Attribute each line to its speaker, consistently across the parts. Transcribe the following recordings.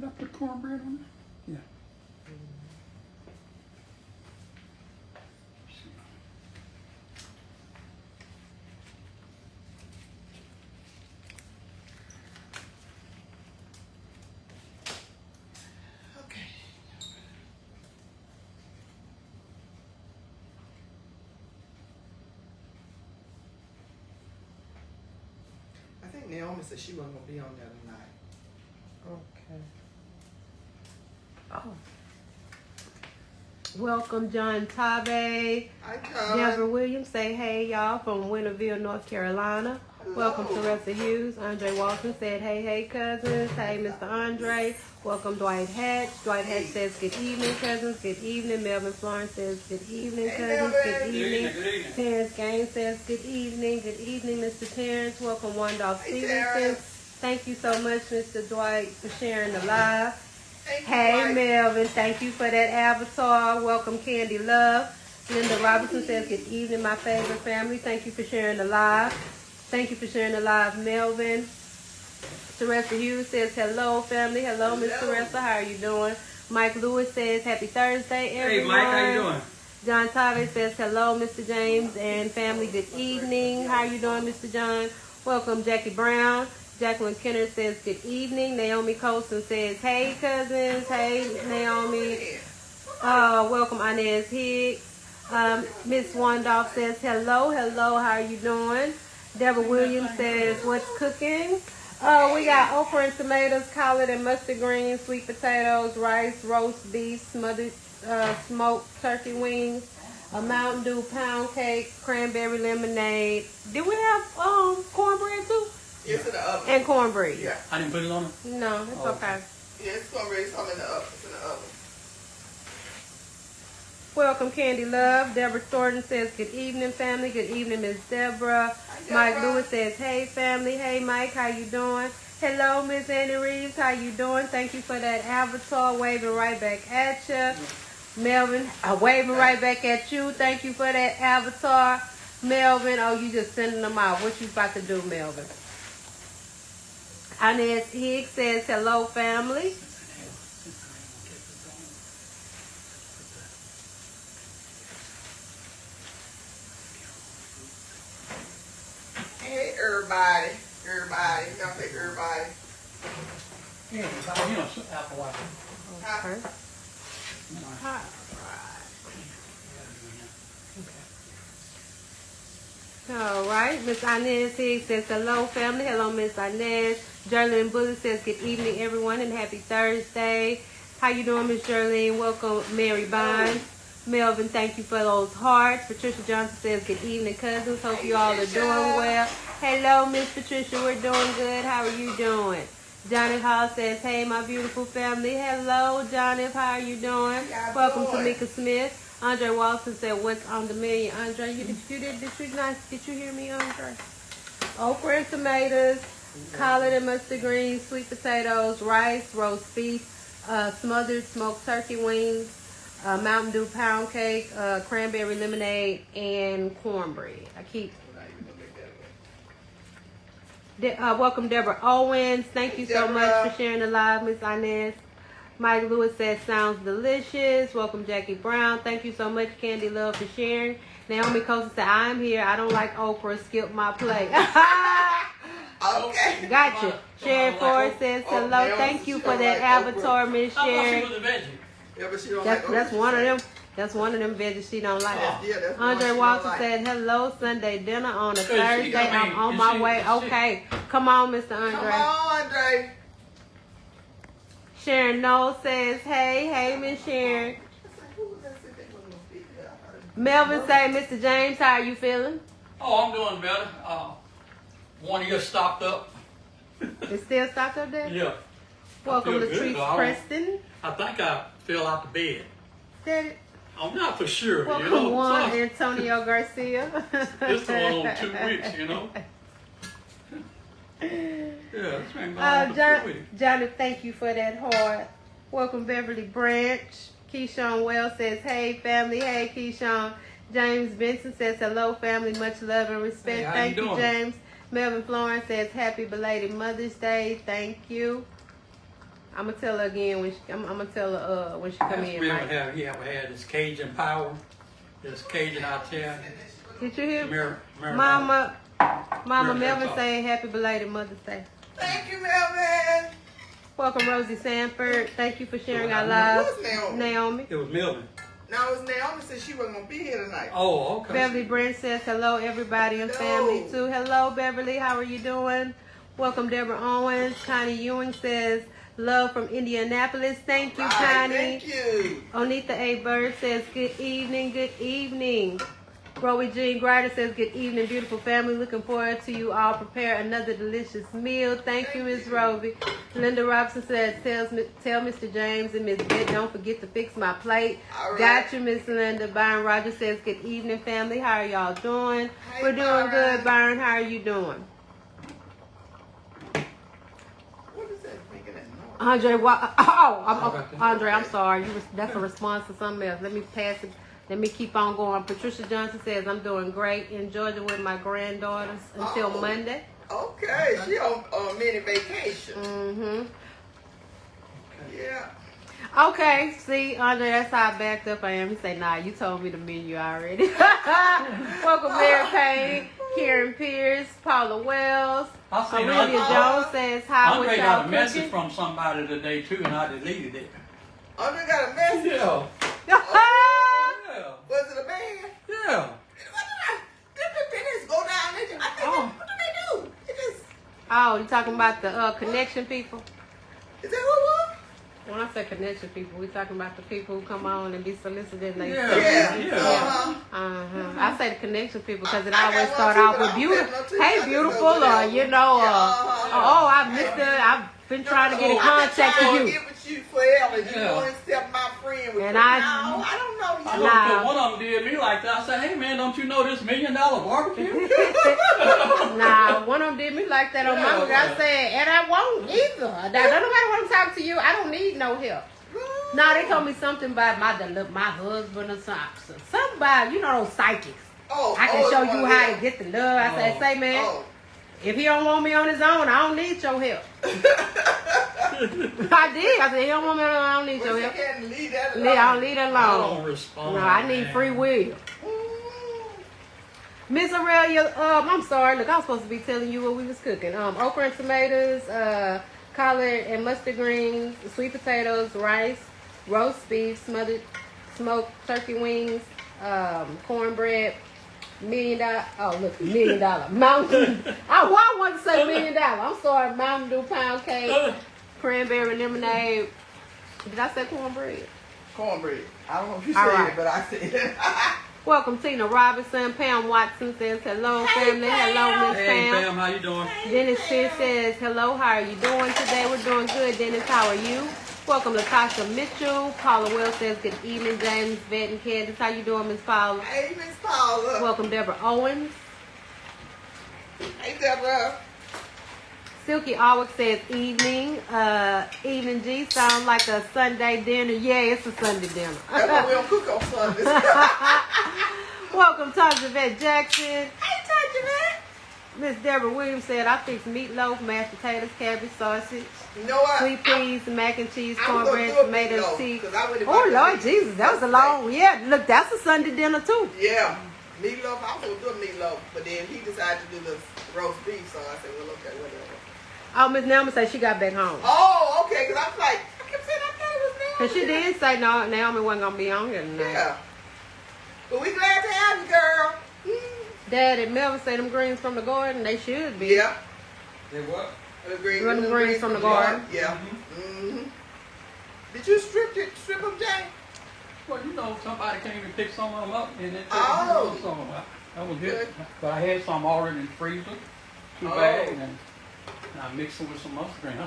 Speaker 1: I put cornbread on there? Yeah.
Speaker 2: Okay. I think Naomi said she wasn't gonna be on there tonight.
Speaker 3: Okay. Oh. Welcome, John Tabe.
Speaker 2: Hi, John.
Speaker 3: Deborah Williams, say hey, y'all, from Winterville, North Carolina.
Speaker 2: Hello.
Speaker 3: Welcome, Teresa Hughes. Andre Walton said hey, cousins. Hey, Mr. Andre. Welcome, Dwight Hatch. Dwight Hatch says good evening, cousins. Good evening. Melvin Florence says good evening,
Speaker 2: Hey,
Speaker 3: cousins.
Speaker 2: Melvin.
Speaker 3: Good evening.
Speaker 1: Good evening.
Speaker 3: Terrence Gaines says good evening. Good evening, Mr. Terrence. Welcome, Wandolph
Speaker 2: Hey,
Speaker 3: Stevenson.
Speaker 2: Terrence.
Speaker 3: Thank you so much, Mr. Dwight, for sharing the live.
Speaker 2: Thank you,
Speaker 3: Hey,
Speaker 2: Mike.
Speaker 3: Melvin, thank you for that avatar. Welcome, Candy Love. Linda Robinson says, good evening, my favorite family. Thank you for sharing the live. Thank you for sharing the live, Melvin. Teresa Hughes says, hello, family. Hello, Miss
Speaker 2: Hello.
Speaker 3: Teresa. How are you doing? Mike Lewis says, happy Thursday, everyone.
Speaker 1: Hey, Mike, how you doing?
Speaker 3: John Tabe says, hello, Mr. James and family. Good evening. How are you doing, Mr. John? Welcome, Jackie Brown. Jacqueline Kenner says, good evening. Naomi Colson says, hey, cousins. Hey, Naomi. Welcome, Inez Hicks. Miss Wandolph says, hello. Hello, how are you doing? Deborah Williams says, what's cooking? We got okra and tomatoes, collard and mustard greens, sweet potatoes, rice, roast beef, smothered smoked turkey wings, a Mountain Dew pound cake, cranberry lemonade. Did we have cornbread too?
Speaker 2: It's in the oven.
Speaker 3: And cornbread.
Speaker 2: Yeah.
Speaker 1: I didn't put it on it?
Speaker 3: No, it's
Speaker 1: Oh.
Speaker 3: okay.
Speaker 2: Yeah, it's cornbread. Some in the oven. It's in the oven.
Speaker 3: Welcome, Candy Love. Deborah Thornton says, good evening, family. Good evening, Miss Deborah.
Speaker 2: Hi,
Speaker 3: Mike
Speaker 2: Deborah.
Speaker 3: Lewis says, hey, family. Hey, Mike, how you doing? Hello, Miss Annie Reeves. How you doing? Thank you for that avatar. Waving right back at you. Melvin, waving right back at you. Thank you for that avatar. Melvin, oh, you just sending them out. What you about to do, Melvin? Inez Hicks says, hello, family.
Speaker 2: Hey, everybody. Everybody. Y'all say everybody.
Speaker 1: Yeah, apple water.
Speaker 3: Okay. Hi. All right. Miss Inez Hicks says, hello, family. Hello, Miss Inez. Jerlyn Bullitt says, good evening, everyone, and happy Thursday. How you doing, Miss Jerlyn? Welcome, Mary Bond. Melvin, thank you for those hearts. Patricia Johnson says, good evening, cousins. Hope you all are doing well. Hello, Miss Patricia. We're doing good. How are you doing? Johnny Hall says, hey, my beautiful family. Hello, Johnny. How are you doing? Welcome to Mika Smith. Andre Walton said, what's on the menu? Andre, did you hear me, Andre? Okra and tomatoes, collard and mustard greens, sweet potatoes, rice, roast beef, smothered smoked turkey wings, Mountain Dew pound cake, cranberry lemonade, and cornbread. Welcome, Deborah Owens. Thank you so much for sharing the live, Miss Inez. Mike Lewis says, sounds delicious. Welcome, Jackie Brown. Thank you so much, Candy Love, for sharing. Naomi Costa said, I'm here. I don't like okra. Skip my plate.
Speaker 2: Okay.
Speaker 3: Gotcha. Sherry Forrest says, hello. Thank you for that avatar, Miss Sherry.
Speaker 2: Yeah, but she don't
Speaker 3: That's
Speaker 2: like okra.
Speaker 3: one of them. That's one of them veggies she don't like.
Speaker 2: Yeah, that's one
Speaker 3: Andre
Speaker 2: she
Speaker 3: Walton
Speaker 2: don't like.
Speaker 3: said, hello, Sunday dinner on a
Speaker 1: Good, she
Speaker 3: Thursday.
Speaker 1: got me.
Speaker 3: I'm on
Speaker 1: You
Speaker 3: my
Speaker 1: see-
Speaker 3: way.
Speaker 1: you see-
Speaker 3: Okay. Come on, Mr.
Speaker 2: Come
Speaker 3: Andre.
Speaker 2: on, Andre.
Speaker 3: Sharon Knowles says, hey. Hey, Miss Sharon. Melvin say, Mr. James, how are you feeling?
Speaker 4: Oh, I'm doing better. One ear stopped up.
Speaker 3: It's still stopped up there?
Speaker 4: Yeah.
Speaker 3: Welcome,
Speaker 4: I feel good,
Speaker 3: Latrice
Speaker 4: though. I don't-
Speaker 3: Preston.
Speaker 4: I think I fell out the bed.
Speaker 3: Did it?
Speaker 4: I'm not for sure, you
Speaker 3: Welcome,
Speaker 4: know.
Speaker 3: Juan
Speaker 4: So,
Speaker 3: Antonio Garcia.
Speaker 4: just a little 2 weeks, you know. Yeah, it's been going on for 2 weeks.
Speaker 3: Johnny, thank you for that heart. Welcome, Beverly Branch. Keyshawn Wells says, hey, family. Hey, Keyshawn. James Benson says, hello, family. Much love and respect.
Speaker 4: Hey, how
Speaker 3: thank
Speaker 4: you
Speaker 3: you,
Speaker 4: doing?
Speaker 3: James. Melvin Florence says, happy belated Mother's Day. Thank you. I'm gonna tell her again when I'm gonna tell her when she come in. Right?
Speaker 1: He ever had this Cajun power, this Cajun Italian.
Speaker 3: Did you hear?
Speaker 1: Mama
Speaker 3: Melvin saying happy belated Mother's Day.
Speaker 2: Thank you, Melvin.
Speaker 3: Welcome, Rosie Sanford. Thank you for sharing our lives.
Speaker 2: Who's Naomi?
Speaker 3: Naomi.
Speaker 1: It was Melvin.
Speaker 2: No, it was Naomi said she wasn't gonna be here tonight.
Speaker 1: Oh, okay.
Speaker 3: Beverly Brent says hello, everybody and family too. Hello, Beverly. How are you doing? Welcome, Deborah Owens. Connie Ewing says love from Indianapolis. Thank you, Connie.
Speaker 2: Thank you.
Speaker 3: Onitha A. Bird says good evening. Good evening. Rowie Jean Grider says good evening, beautiful family. Looking forward to you all prepare another delicious meal. Thank you, Miss Rowie. Linda Robinson says tell Mr. James and Miss Bette don't forget to fix my plate.
Speaker 2: All right.
Speaker 3: Got you, Miss Linda. Byron Rogers says good evening, family. How are y'all doing?
Speaker 2: Hey,
Speaker 3: We're doing
Speaker 2: Byron.
Speaker 3: good, Byron. How are you doing?
Speaker 2: What is that making that noise?
Speaker 3: Andre, Andre, I'm sorry. That's a response to something else. Let me pass it. Let me keep on going. Patricia Johnson says, I'm doing great in Georgia with my granddaughters until Monday.
Speaker 2: Okay, she on mini vacation.
Speaker 3: Mm-hmm.
Speaker 2: Yeah.
Speaker 3: Okay, see, Andre, that's how I backed up I am. He said, nah, you told me the menu already. Welcome, Mary Payne, Karen Pierce, Paula Wells. Olivia Jones says, how was
Speaker 1: Andre
Speaker 3: y'all
Speaker 1: got a message
Speaker 3: cooking?
Speaker 1: from somebody today, too, and I deleted it.
Speaker 2: Andre got a message.
Speaker 1: Yeah.
Speaker 2: Oh,
Speaker 1: Yeah.
Speaker 2: was it a man?
Speaker 1: Yeah.
Speaker 2: What did they just go down there? I think
Speaker 1: Oh.
Speaker 2: what do they do? They just,
Speaker 3: Oh, you talking about the connection people?
Speaker 2: is that who it was?
Speaker 3: When I say connection people, we talking about the people who come on and be solicited. Like,
Speaker 1: Yeah.
Speaker 3: I say the connection people because it
Speaker 2: I
Speaker 3: always
Speaker 2: got
Speaker 3: start
Speaker 2: one
Speaker 3: off
Speaker 2: too,
Speaker 3: with
Speaker 2: but I don't
Speaker 3: beautiful.
Speaker 2: have no too. I
Speaker 3: Hey,
Speaker 2: just
Speaker 3: beautiful,
Speaker 2: know
Speaker 3: or
Speaker 2: that
Speaker 3: you
Speaker 2: one.
Speaker 3: know,
Speaker 2: Yeah.
Speaker 3: I missed it. I've been trying to get in contact with you.
Speaker 2: Get with you forever. You
Speaker 1: Yeah.
Speaker 2: won't accept my friend with
Speaker 3: And
Speaker 2: you.
Speaker 3: I-
Speaker 2: No, I don't know
Speaker 1: I
Speaker 2: you.
Speaker 1: know,
Speaker 3: Nah.
Speaker 1: 'cause one of them did me like that. I said, hey, man, don't you know this $1 million barbecue?
Speaker 3: Nah, one of them did me like that on my book. I
Speaker 1: Yeah.
Speaker 3: said, and I won't either. Now, don't nobody want to talk to you. I don't need no help. Nah, they told me something about my husband or something. Something about, you know, those psychics.
Speaker 2: Oh,
Speaker 3: I can show
Speaker 2: you
Speaker 3: you
Speaker 2: want
Speaker 3: how
Speaker 2: help.
Speaker 3: to get the love. I said,
Speaker 1: Oh.
Speaker 3: say, man,
Speaker 2: Oh.
Speaker 3: if he don't want me on his own, I don't need your help. I did. I said, he don't want me on his own, I don't need
Speaker 2: But
Speaker 3: your
Speaker 2: you
Speaker 3: help.
Speaker 2: can't leave that
Speaker 3: I
Speaker 2: alone.
Speaker 3: don't leave it
Speaker 1: I
Speaker 3: alone.
Speaker 1: don't respond.
Speaker 3: No, I need
Speaker 1: man.
Speaker 3: free will. Miss Aurelia, I'm sorry. Look, I was supposed to be telling you what we was cooking. Okra and tomatoes, collard and mustard greens, sweet potatoes, rice, roast beef, smothered smoked turkey wings, cornbread, $1 million. Oh, look, $1 million. Mountain. I wanted to say $1 million. I'm sorry. Mountain Dew pound cake, cranberry lemonade. Did I say cornbread?
Speaker 2: Cornbread. I don't know if you
Speaker 3: All
Speaker 2: said
Speaker 3: right.
Speaker 2: it, but I said it.
Speaker 3: Welcome, Tina Robinson. Pam Watson says hello, family. Hello, Miss
Speaker 1: Hey,
Speaker 3: Pam.
Speaker 1: Pam, how you doing?
Speaker 3: Dennis Spears says hello. How are you doing today? We're doing good. Dennis, how are you? Welcome, Latasha Mitchell. Paula Wells says good evening, James, Vet, and Candace. How you doing, Miss Paula?
Speaker 2: Hey, Miss Paula.
Speaker 3: Welcome, Deborah Owens.
Speaker 2: Hey, Deborah.
Speaker 3: Silky Alwick says evening. Evening G sounds like a Sunday dinner. Yeah, it's a Sunday dinner.
Speaker 2: That's why we don't cook on Sundays.
Speaker 3: Welcome, Tasha Vet Jackson.
Speaker 2: Hey, Tajman.
Speaker 3: Miss Deborah Williams said I fixed meatloaf, mashed potatoes, cabbage, sausage,
Speaker 2: You know what?
Speaker 3: sweet peas, mac and cheese,
Speaker 2: I was gonna
Speaker 3: cornbread,
Speaker 2: do a
Speaker 3: tomatoes,
Speaker 2: meatloaf,
Speaker 3: tea.
Speaker 2: 'cause I would've
Speaker 3: Oh
Speaker 2: bought
Speaker 3: Lord
Speaker 2: the
Speaker 3: Jesus, that was a
Speaker 2: meatloaf
Speaker 3: long. Yeah, look, that's a Sunday dinner too.
Speaker 2: Yeah. Meatloaf. I was going to do a meatloaf, but then he decided to do the roast beef, so I said, well, okay, whatever.
Speaker 3: Oh, Miss Naomi said she got back home.
Speaker 2: Oh, okay, because I was like, I kept saying I thought it was Naomi.
Speaker 3: Cause she did say no, Naomi wasn't gonna be on here tonight.
Speaker 2: Yeah. But we glad to have you, girl.
Speaker 3: Dad and Melvin say them greens from the garden. They should be.
Speaker 2: Yeah.
Speaker 1: They what?
Speaker 2: The green,
Speaker 3: Run them greens from the garden.
Speaker 2: Yeah. Mm-hmm. Did you strip them, Jay?
Speaker 1: Well, you know, somebody came and picked some of them up, and they took
Speaker 2: Oh.
Speaker 1: some of them. That was
Speaker 2: Good.
Speaker 1: good. But I had some already in the freezer, 2
Speaker 2: Oh.
Speaker 1: bags, and I mixed them with some mustard green.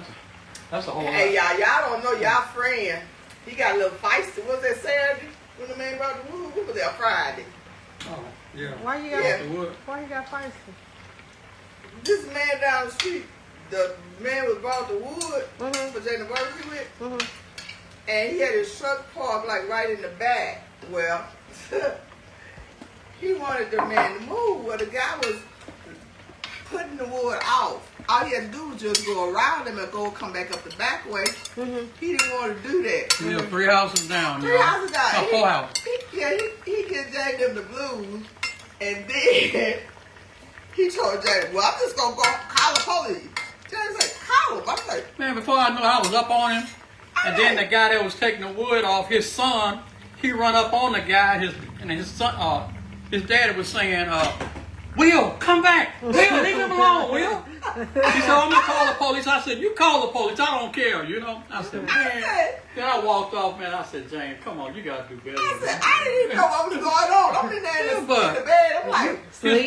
Speaker 1: That's a whole
Speaker 2: Hey,
Speaker 1: lot.
Speaker 2: y'all don't know y'all friend. He got a little feisty. Was that Saturday when the man brought the wood? What was that, Friday?
Speaker 1: Oh, yeah.
Speaker 3: Why you got?
Speaker 2: Yeah.
Speaker 1: The wood.
Speaker 3: Why you got feisty?
Speaker 2: This man down the street, the man was brought the wood
Speaker 3: Mhm.
Speaker 2: for Jane to barbecue with,
Speaker 3: Mhm.
Speaker 2: and he had his truck parked like right in the back. Well, he wanted the man to move. Well, the guy was putting the wood off. all he had to do was just go around him and come back up the back way. He didn't want to do that.
Speaker 4: Yeah, 3 houses down.
Speaker 2: 3 houses down.
Speaker 4: No, 4 houses.
Speaker 2: He gave them the blues, and then he told James, "Well, I'm just gonna go call the police." James like, "Call him." I'm like,
Speaker 4: Man, before I knew, I was up on him. And then the guy that was taking the wood off, his son, he run up on the guy. His son, his daddy was saying, "Will, come back. Will, leave him alone, Will." He said, "I'm gonna call the police." I said, "You call the police. I don't care." You know. I said, "Man." Then I walked off, man. I said, "James, come on, you gotta do better."
Speaker 2: I said, I didn't even know what was going on. I'm in there in the bed. I'm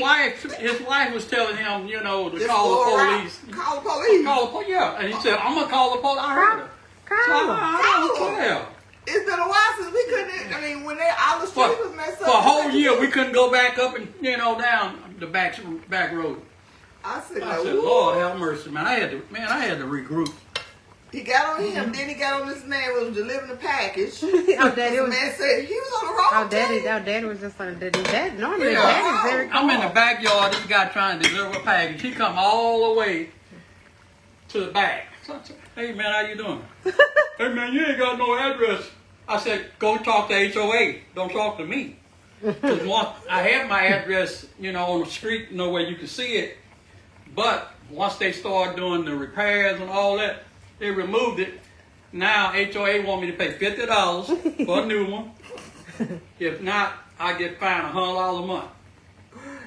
Speaker 2: like,
Speaker 4: his wife was telling him, you know, to
Speaker 2: just
Speaker 4: call
Speaker 2: go
Speaker 4: the
Speaker 2: around,
Speaker 4: police.
Speaker 2: Call the police.
Speaker 4: Call the police, yeah. And he said, "I'm gonna call the police." I heard her. So I don't care.
Speaker 2: It's been a while since we couldn't. I mean, when all the streets was messed up.
Speaker 4: For a whole year, we couldn't go back up and down the back road.
Speaker 2: I said,
Speaker 4: Lord have mercy, man. I had to regroup.
Speaker 2: He got on him, then he got on this man who was delivering the package.
Speaker 3: Man
Speaker 2: said he was on the wrong team.
Speaker 3: Our daddy was just on the dad. Normally, daddy's very calm.
Speaker 4: I'm in the backyard. This guy trying to deliver a package. He come all the way to the back. So I said, "Hey man, how you doing?" "Hey man, you ain't got no address." I said, "Go talk to HOA. Don't talk to me." Because I have my address, on the street, where you can see it. But once they start doing the repairs and all that, they removed it. Now HOA want me to pay $50 for a new one. If not, I get fined $100 a month.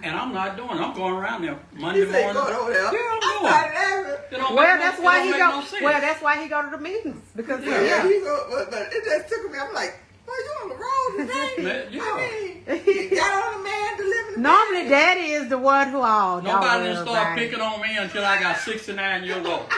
Speaker 4: And I'm not doing it. I'm going around there Monday morning.
Speaker 2: Going over there.
Speaker 4: Yeah, I'm going.
Speaker 3: Well, that's why he go to the meetings because
Speaker 2: but it just took me. I'm like, "Well, you on the road today?"
Speaker 4: Yeah.
Speaker 2: I mean, you got on the man delivering.
Speaker 3: Normally, daddy is the one who all.
Speaker 4: Nobody didn't start picking on me until I got 69 years old.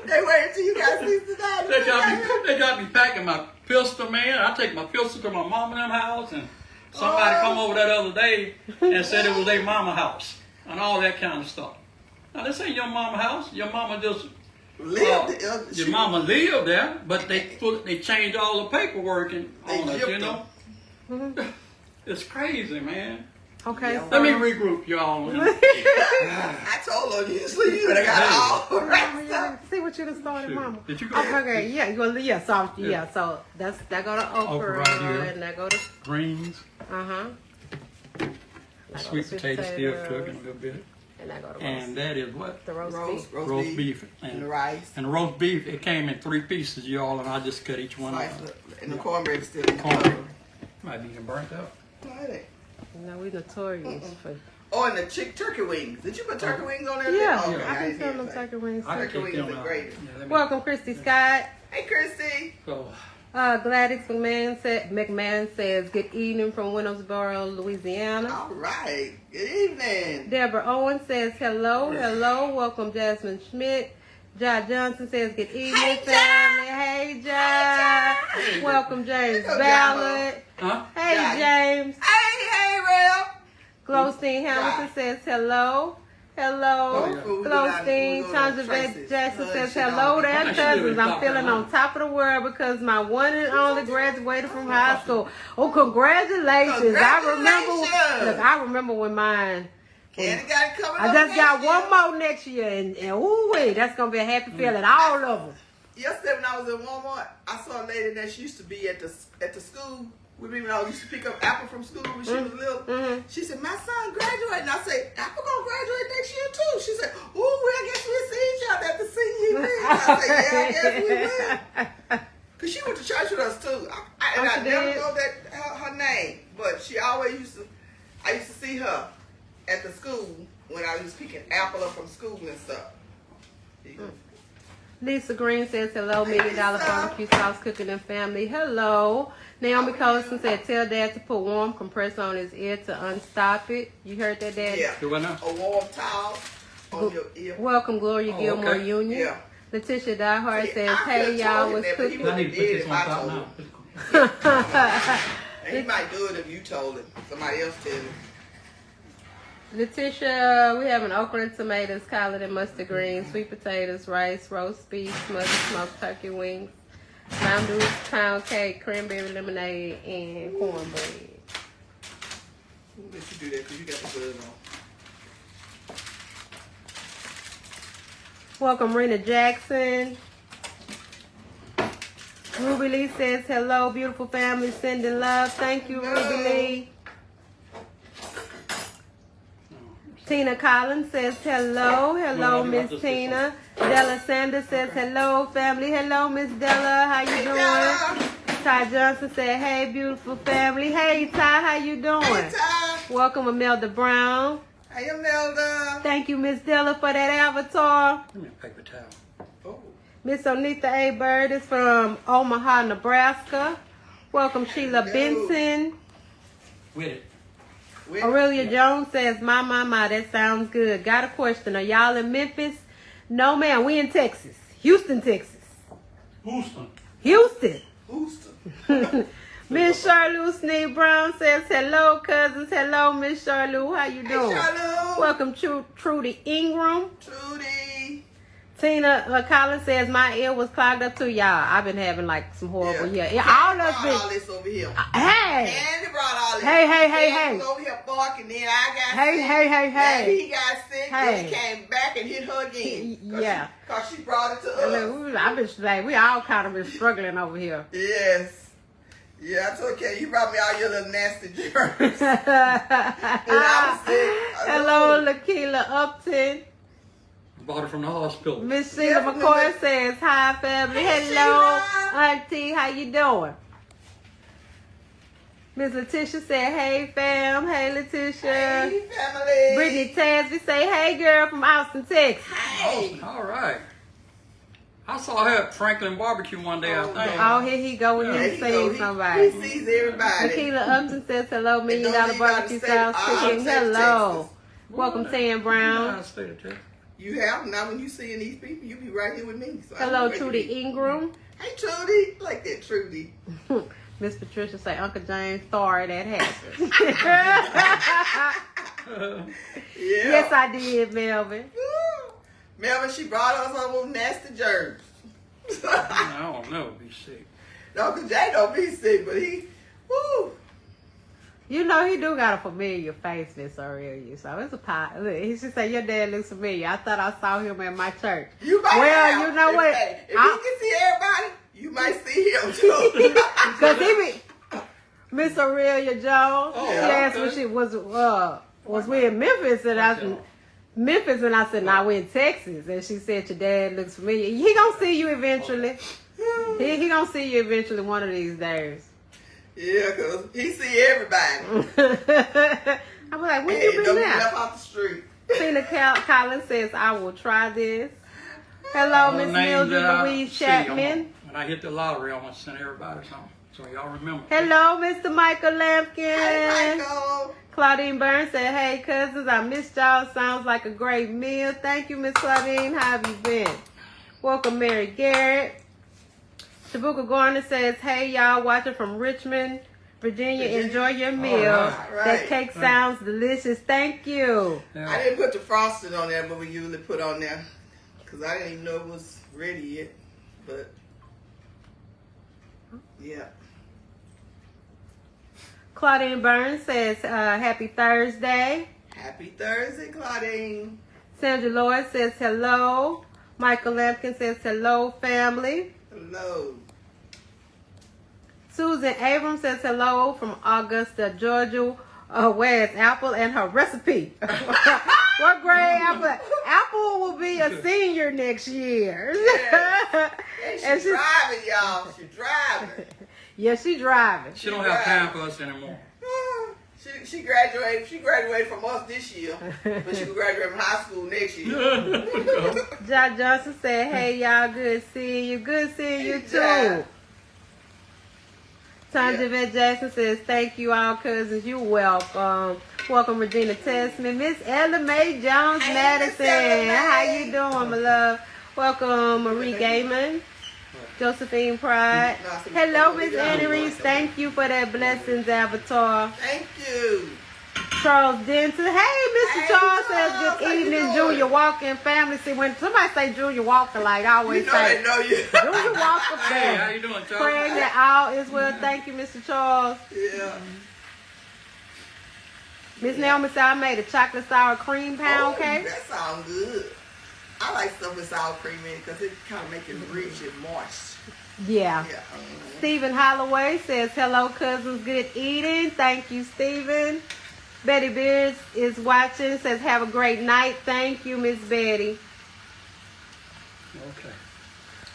Speaker 2: They waited until you got 69.
Speaker 4: They got me packing my pistol, man. I take my pistol to my mama and them house, and somebody come over that other day and said it was their mama house and all that kind of stuff. Now this ain't your mama house. Your mama just
Speaker 2: lived.
Speaker 4: Your mama lived there, but they changed all the paperwork on us. It's crazy, man.
Speaker 3: Okay.
Speaker 4: Let me regroup, y'all.
Speaker 2: I told her you got all right.
Speaker 3: See what you done started, Mama.
Speaker 4: Did you go?
Speaker 3: Okay, yeah, you go. Yeah, so that go to okra
Speaker 4: right here.
Speaker 3: and that go to
Speaker 4: Greens. Sweet potato still cooking a little bit.
Speaker 3: And that go to roast.
Speaker 4: And that is what?
Speaker 3: The roast beef.
Speaker 2: Roast
Speaker 4: beef.
Speaker 2: And the rice.
Speaker 4: And the roast beef, it came in 3 pieces, y'all, and I just cut each one out.
Speaker 2: And the cornbread still in the
Speaker 4: Cornbread. Might be burnt out.
Speaker 3: No, we notorious for.
Speaker 2: Oh, and the turkey wings. Did you put turkey wings on there?
Speaker 3: Yeah,
Speaker 2: Okay,
Speaker 3: I've been selling them turkey wings.
Speaker 2: Turkey wings are great.
Speaker 3: Welcome, Christy Scott.
Speaker 2: Hey, Christy.
Speaker 4: So,
Speaker 3: Gladys McMahon says, "Good evening from Wintersboro, Louisiana."
Speaker 2: All right. Good evening.
Speaker 3: Deborah Owen says, "Hello, hello. Welcome, Jasmine Schmidt." Jai Johnson says, "Good evening, family." Hey, Jai. Welcome, James Ballard.
Speaker 4: huh?
Speaker 3: Hey,
Speaker 2: Jai.
Speaker 3: James.
Speaker 2: Hey, Real.
Speaker 3: Glowstein Hamilton says, "Hello. Hello."
Speaker 2: Oh, yeah.
Speaker 3: Glowstein Tanzavette Jackson says, "Hello there, cousins. I'm feeling on top of the world because my one and only graduated from high school." Oh, congratulations. I remember when mine. I just got one more next year, and ooh, that's gonna be a happy feeling. All of them.
Speaker 2: Yesterday when I was in Walmart, I saw a lady that she used to be at the school with me when I used to pick up Apple from school when she was little. She said, "My son graduated," and I said, "Apple gonna graduate next year too." She said, "Ooh, I guess we'll see each other at the senior event." I said, "Yeah, I guess we will." Cause she went to church with us too. I never know her name, but she always used to. I used to see her at the school when I was picking Apple up from school and stuff.
Speaker 3: Lisa Green says, "Hello, $1 Million Barbecue Sauce Cooking and Family." Hello. Naomi Collison said, "Tell Dad to put warm compressor on his ear to unstop it." You heard that, Dad?
Speaker 2: Yeah.
Speaker 4: Do what now?
Speaker 2: A warm towel on your ear.
Speaker 3: Welcome, Gloria Gilmore Union.
Speaker 2: Yeah.
Speaker 3: Letitia Diehard says, "Hey, y'all, was cooking."
Speaker 4: I need to put this on top now.
Speaker 2: And he might do it if you told him. Somebody else tell him.
Speaker 3: Letitia, we have an okra and tomatoes, collard and mustard greens, sweet potatoes, rice, roast beef, smothered smoked turkey wings, Mountain Dew pound cake, cranberry lemonade, and cornbread.
Speaker 2: Who let you do that? Because you got the buzz on.
Speaker 3: Welcome, Rena Jackson. Ruby Lee says, hello, beautiful family, sending love. Thank you, Ruby Lee. Tina Collins says, hello. Hello, Miss Tina. Della Sanders says, hello, family. Hello, Miss Della. How you doing? Ty Johnson said, hey, beautiful family. Hey, Ty, how you doing?
Speaker 2: Hey, Ty.
Speaker 3: Welcome, Imelda Brown.
Speaker 2: Hey, Imelda.
Speaker 3: Thank you, Miss Della, for that avatar.
Speaker 1: Give me a paper towel.
Speaker 2: Oh.
Speaker 3: Miss Onitha A. Bird is from Omaha, Nebraska. Welcome, Sheila Benson.
Speaker 1: With it.
Speaker 3: Aurelia Jones says, my, that sounds good. Got a question. Are y'all in Memphis? No, ma'am. We in Texas. Houston, Texas.
Speaker 1: Houston.
Speaker 3: Houston.
Speaker 2: Houston.
Speaker 3: Miss Charlou Sneed Brown says, hello, cousins. Hello, Miss Charlou. How you doing?
Speaker 2: Hey, Charlou.
Speaker 3: Welcome, Trudy Ingram.
Speaker 2: Trudy.
Speaker 3: Tina Collins says, my ear was clogged up too, y'all. I've been having like some horrible ear.
Speaker 2: Candy
Speaker 3: All
Speaker 2: brought
Speaker 3: us been.
Speaker 2: all this over here.
Speaker 3: Hey.
Speaker 2: Candy brought all this.
Speaker 3: Hey.
Speaker 2: Candy was over here barking, then I got sick.
Speaker 3: Hey.
Speaker 2: Then he got sick.
Speaker 3: Hey.
Speaker 2: Then he came back and hit her again.
Speaker 3: Yeah.
Speaker 2: Because she brought it to us.
Speaker 3: I've been like, we all kind of been struggling over here.
Speaker 2: Yes. Yeah, it's okay. You brought me all your little nasty germs. And I was sick.
Speaker 3: Hello, Lakeela Upton.
Speaker 1: Bought it from the hospital.
Speaker 3: Miss Sheila McCoy says, hi, family. Hello, Auntie. How you doing? Miss Letitia said, hey, fam. Hey, Letitia.
Speaker 2: Hey, family.
Speaker 3: Brittany Tasby say, hey, girl from Austin, Texas.
Speaker 2: Hey.
Speaker 1: All right. I saw her at Franklin Barbecue one day, I think.
Speaker 3: Oh, here he go when
Speaker 2: There
Speaker 3: he
Speaker 2: you go.
Speaker 3: sees somebody.
Speaker 2: He sees everybody.
Speaker 3: Lakeela Upton says, hello, $1 Million
Speaker 2: don't even gotta
Speaker 3: Barbecue
Speaker 2: say
Speaker 3: Style
Speaker 2: all
Speaker 3: Chicken.
Speaker 2: Texas,
Speaker 3: Hello.
Speaker 2: Texas.
Speaker 3: Welcome, Tan Brown.
Speaker 1: United States of Texas.
Speaker 2: You have. Now when you seeing these people, you be right here with me. So
Speaker 3: Hello, Trudy Ingram.
Speaker 2: Hey, Trudy. I like that, Trudy.
Speaker 3: Miss Patricia say, Uncle James, sorry that happened.
Speaker 2: Yeah.
Speaker 3: Yes, I did, Melvin.
Speaker 2: Woo. Melvin, she brought us all those nasty germs.
Speaker 1: I don't know. Be sick.
Speaker 2: No, because Jay don't be sick, but he, woo.
Speaker 3: You know, he do got a familiar face, Miss Aurelia. So it's a pot. Look, he should say, your dad looks familiar. I thought I saw him at my church.
Speaker 2: You might
Speaker 3: Well,
Speaker 2: have.
Speaker 3: you know what?
Speaker 2: If he can see everybody, you might see him too.
Speaker 3: Because he be, Miss Aurelia Jones,
Speaker 1: Oh,
Speaker 3: she asked
Speaker 1: okay.
Speaker 3: when she was we in Memphis, and I said, nah, we in Texas. And she said, your dad looks familiar. He gonna see you eventually. He gonna see you eventually one of these days.
Speaker 2: Yeah, because he see everybody.
Speaker 3: I was like, when
Speaker 2: Hey,
Speaker 3: you been
Speaker 2: don't be
Speaker 3: there?
Speaker 2: left off the street.
Speaker 3: Tina Collins says, I will try this. Hello, Miss Mildred Louise Chapman.
Speaker 1: When I hit the lottery, I'm going to send everybody something. So y'all remember.
Speaker 3: Hello, Mr. Michael Lampkin.
Speaker 2: Hey, Michael.
Speaker 3: Claudine Burns said, hey, cousins, I missed y'all. Sounds like a great meal. Thank you, Miss Claudine. How have you been? Welcome, Mary Garrett. Shabuka Garner says, hey, y'all, watching from Richmond, Virginia. Enjoy your meal.
Speaker 1: All
Speaker 2: right.
Speaker 3: That cake sounds delicious. Thank you.
Speaker 2: I
Speaker 1: Yeah.
Speaker 2: didn't put the frosting on there, but we usually put on there. Because I didn't even know it was ready yet. But, yeah.
Speaker 3: Claudine Burns says, happy Thursday.
Speaker 2: Happy Thursday, Claudine.
Speaker 3: Sandra Lloyd says, hello. Michael Lampkin says, hello, family.
Speaker 2: Hello.
Speaker 3: Susan Abrams says, hello from Augusta, Georgia. Where's Apple and her recipe? What grade Apple? Apple will be a senior next year.
Speaker 2: Yeah. Hey,
Speaker 3: And
Speaker 2: she's driving, y'all. She's driving.
Speaker 3: Yeah, she driving.
Speaker 1: She don't have time for us anymore.
Speaker 2: She graduated. She graduated from us this year, but she will graduate from high school next year.
Speaker 3: John Johnson said, hey, y'all, good seeing you. Good seeing you, too.
Speaker 2: Yeah.
Speaker 3: Tanja Jackson says, thank you all, cousins. You're welcome. Welcome, Regina Testman. Miss Ella Mae Jones
Speaker 2: Hey,
Speaker 3: Madison.
Speaker 2: Miss Ella Mae.
Speaker 3: How you doing, my love? Welcome, Marie Gaiman. Josephine Pride. Hello, Miss Annie Reese. Thank you for that blessings, Avatar.
Speaker 2: Thank you.
Speaker 3: Charles Denton. Hey, Mr.
Speaker 2: Hey,
Speaker 3: Charles
Speaker 2: Charles,
Speaker 3: says,
Speaker 2: how
Speaker 3: good
Speaker 2: you
Speaker 3: evening,
Speaker 2: doing?
Speaker 3: Junior Walker and family. See, when somebody say Junior Walker, like I always
Speaker 2: You know
Speaker 3: say,
Speaker 2: they know you.
Speaker 3: Junior Walker
Speaker 1: Hey, how
Speaker 3: family.
Speaker 1: you doing,
Speaker 3: Praying
Speaker 1: Charles?
Speaker 3: that all is well. Thank you, Mr. Charles.
Speaker 2: Yeah.
Speaker 3: Miss Naomi said I made a chocolate sour cream pound
Speaker 2: Oh,
Speaker 3: cake.
Speaker 2: that sounds good. I like stuff with sour cream in it because it kind of make it rich and moist.
Speaker 3: Yeah.
Speaker 2: Yeah.
Speaker 3: Stephen Holloway says, hello, cousins. Good eating. Thank you, Stephen. Betty Beard is watching. Says, have a great night. Thank you, Miss Betty.
Speaker 4: Okay.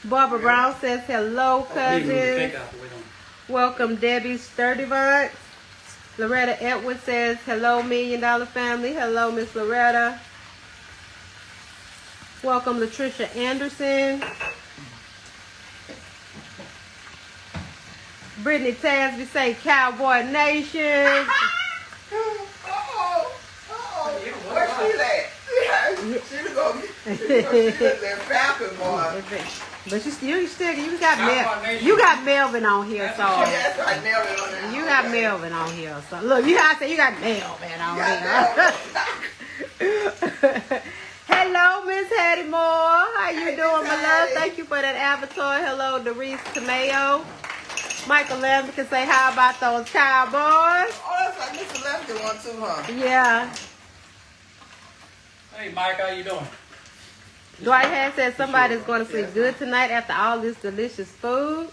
Speaker 3: Barbara Brown says, hello,
Speaker 4: Move the
Speaker 3: cousins.
Speaker 4: cake out the way.
Speaker 3: Welcome, Debbie Sturdivant. Loretta Edwards says, hello, $1 Million family. Hello, Miss Loretta. Welcome, Latricia Anderson. Brittany Tasby say, Cowboy Nation.
Speaker 2: Where's she at? She go get that Falcon boy.
Speaker 3: But you got Melvin on here, so
Speaker 2: Yeah, that's right, Melvin on there.
Speaker 3: you got Melvin on here. So look, you got Melvin on here. Hello, Miss Hattie Moore. How you doing, my love?
Speaker 2: Hattie.
Speaker 3: Thank you for that avatar. Hello, Doris Tomeo. Michael Lambert can say, how about those Cowboys?
Speaker 2: Oh, that's like Mr. Lefty one too, huh?
Speaker 3: Yeah.
Speaker 4: Hey, Mike, how you doing?
Speaker 3: Dwight has said somebody's going to sleep good tonight after all this delicious food.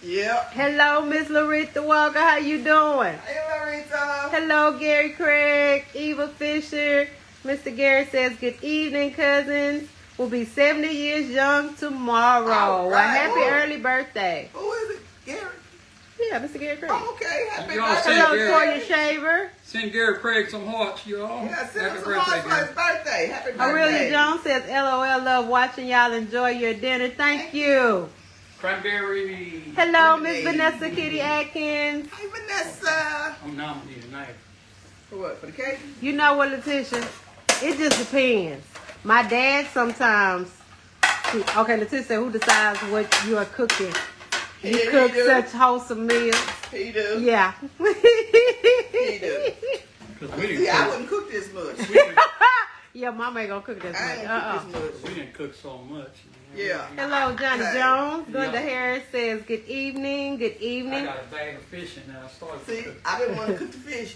Speaker 2: Yep.
Speaker 3: Hello, Miss Larita Walker. How you doing?
Speaker 2: Hey, Larita.
Speaker 3: Hello, Gary Craig, Eva Fisher. Mr. Gary says, good evening, cousins. We'll be 70 years young tomorrow.
Speaker 2: All right.
Speaker 3: A happy early birthday.
Speaker 2: Who is it? Gary?
Speaker 3: Yeah, Mr. Gary Craig.
Speaker 2: Oh, okay. Happy
Speaker 4: Y'all
Speaker 2: birthday.
Speaker 4: say
Speaker 3: Hello,
Speaker 4: Gary.
Speaker 3: Toya Shaver.
Speaker 4: Send Gary Craig some hearts, you all.
Speaker 2: Yeah, send
Speaker 4: Happy
Speaker 2: him some
Speaker 4: birthday,
Speaker 2: hearts for his birthday. Happy birthday.
Speaker 3: Aurelia Jones says, LOL, love watching y'all enjoy your dinner. Thank you.
Speaker 4: Cranberry.
Speaker 3: Hello, Miss
Speaker 2: Lemonade.
Speaker 3: Vanessa Kitty Atkins.
Speaker 2: Hey, Vanessa.
Speaker 4: I'm nominating tonight.
Speaker 2: For what? For the cake?
Speaker 3: You know what, Letitia? It just depends. My dad sometimes. Okay, Letitia, who decides what you are cooking? You
Speaker 2: Yeah,
Speaker 3: cook
Speaker 2: he do.
Speaker 3: such wholesome meals.
Speaker 2: He do.
Speaker 3: Yeah.
Speaker 2: He do.
Speaker 4: Because we didn't
Speaker 2: See, I
Speaker 4: cook.
Speaker 2: wouldn't cook this much.
Speaker 3: Yeah, Mama ain't gonna cook this
Speaker 2: I
Speaker 3: much.
Speaker 2: ain't cook this much.
Speaker 4: We didn't cook so much.
Speaker 2: Yeah.
Speaker 3: Hello, Johnny
Speaker 2: Okay.
Speaker 3: Jones. Glenda
Speaker 4: Yeah.
Speaker 3: Harris says, good evening. Good
Speaker 4: I
Speaker 3: evening.
Speaker 4: got a bag of fish in there. I started
Speaker 2: See,
Speaker 4: cooking.
Speaker 2: I didn't want to cook the fish.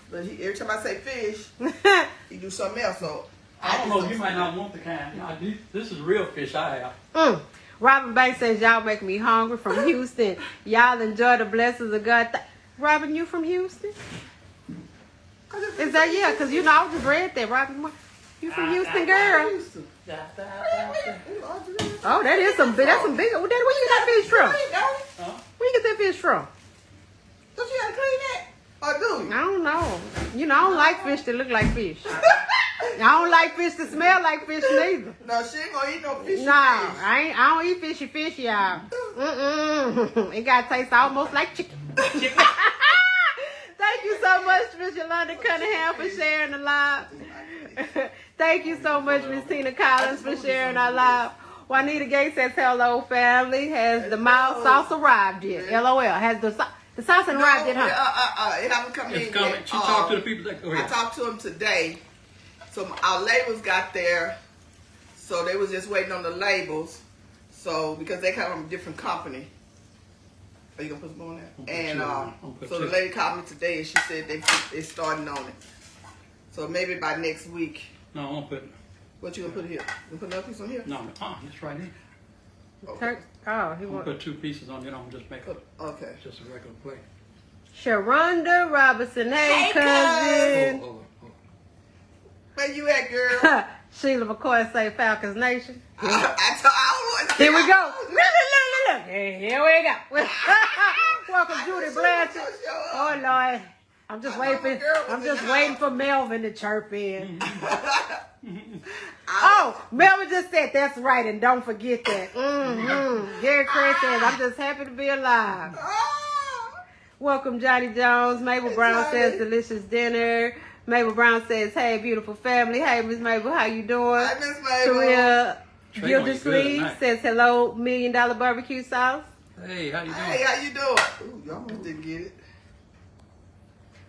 Speaker 2: But every time I say fish, he do something else. So
Speaker 4: I don't know.
Speaker 2: just
Speaker 4: You might not want the kind. This is real fish I have.
Speaker 3: Robin Banks says, y'all make me hungry from Houston. Y'all enjoy the blessings of God. Robin, you from Houston? Is that, yeah, because you know, I just read that. Robin, you from Houston, girl?
Speaker 2: Houston.
Speaker 3: Oh, that's some big, where you get that fish from?
Speaker 4: Huh?
Speaker 3: Where you get that fish from?
Speaker 2: Don't you gotta clean that? Or do you?
Speaker 3: I don't know. You know, I don't like fish that look like fish. I don't like fish that smell like fish neither.
Speaker 2: No, she ain't gonna eat no fish.
Speaker 3: No, I don't eat fish, y'all. It gotta taste almost like chicken. Thank you so much, Miss Yolanda Cunningham, for sharing the live. Thank you so much, Miss Tina Collins, for sharing our live. Juanita Gates says, hello, family. Has the mild sauce arrived yet? LOL. Has the sauce arrived yet, huh?
Speaker 2: It haven't come in
Speaker 4: It's coming.
Speaker 2: yet.
Speaker 4: She talked to the people that go
Speaker 2: I
Speaker 4: ahead.
Speaker 2: talked to them today. So our labels got there. So they was just waiting on the labels. So because they come from a different company. Are you gonna put some on there? And so the lady called me today and she said they're starting on it. So maybe by next week.
Speaker 4: No, I won't put.
Speaker 2: What you gonna put here? You gonna put another piece on here?
Speaker 4: No, it's right here.
Speaker 2: Okay.
Speaker 3: Oh, he
Speaker 4: I'm gonna
Speaker 3: wants.
Speaker 4: put 2 pieces on. You know, just make it
Speaker 2: Okay.
Speaker 4: just a regular plate.
Speaker 3: Sharonda Robinson. Hey, cousin.
Speaker 4: Oh.
Speaker 2: Where you at, girl?
Speaker 3: Sheila McCoy say Falcons Nation.
Speaker 2: I
Speaker 3: Here we go. Look. Here we go. Welcome, Judy Blanchard. Oh Lord, I'm just waiting for Melvin to chirp in. Oh, Melvin just said that's right, and don't forget that. Gary Craig says, I'm just happy to be alive. Welcome, Johnny Jones. Mabel Brown says delicious dinner. Mabel Brown says, hey, beautiful family. Hey, Miss Mabel, how you doing?
Speaker 2: Hi, Miss Mabel.
Speaker 3: Korea
Speaker 4: Trey
Speaker 3: Gildersleeve
Speaker 4: tonight.
Speaker 3: says, hello, $1 Million barbecue sauce.
Speaker 4: Hey, how you doing?
Speaker 2: Hey, how you doing? Ooh, you almost didn't get it.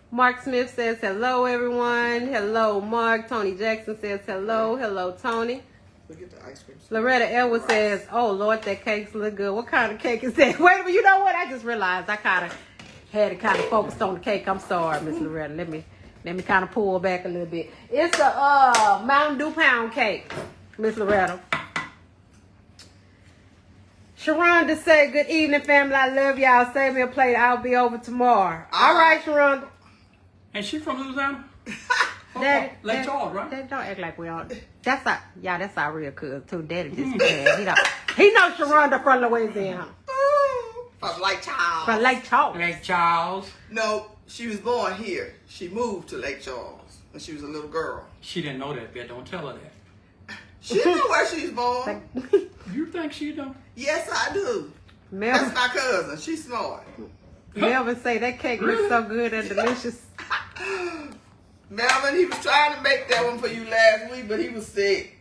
Speaker 3: Mark Smith says, hello, everyone. Hello, Mark. Tony Jackson says, hello. Hello, Tony.
Speaker 2: Look at the ice cream.
Speaker 3: Loretta Edwards says, oh, Lord, that cakes look good. What kind of cake is that? Wait a minute, you know what? I just realized I kind of had it kind of focused on the cake. I'm sorry, Miss Loretta. Let me kind of pull back a little bit. It's a Mountain Dew pound cake. Miss Loretta. Sharonda said, good evening, family. I love y'all. Save me a plate. I'll be over tomorrow. All right, Sharonda.
Speaker 4: And she from Louisiana?
Speaker 3: Daddy,
Speaker 4: Lake Charles, right?
Speaker 3: Daddy, don't act like we on. That's our real cousin too. Daddy just bad. He knows Sharonda from Louisiana.
Speaker 2: From Lake Charles.
Speaker 3: From Lake Charles.
Speaker 4: Lake Charles.
Speaker 2: No, she was born here. She moved to Lake Charles when she was a little girl.
Speaker 4: She didn't know that, but don't tell her that.
Speaker 2: She knew where she was born.
Speaker 4: You think she don't?
Speaker 2: Yes, I do.
Speaker 3: Melvin,
Speaker 2: That's my cousin. She's smart.
Speaker 3: Melvin say that cake looks so good and delicious.
Speaker 2: Melvin, he was trying to make that one for you last week, but he was sick.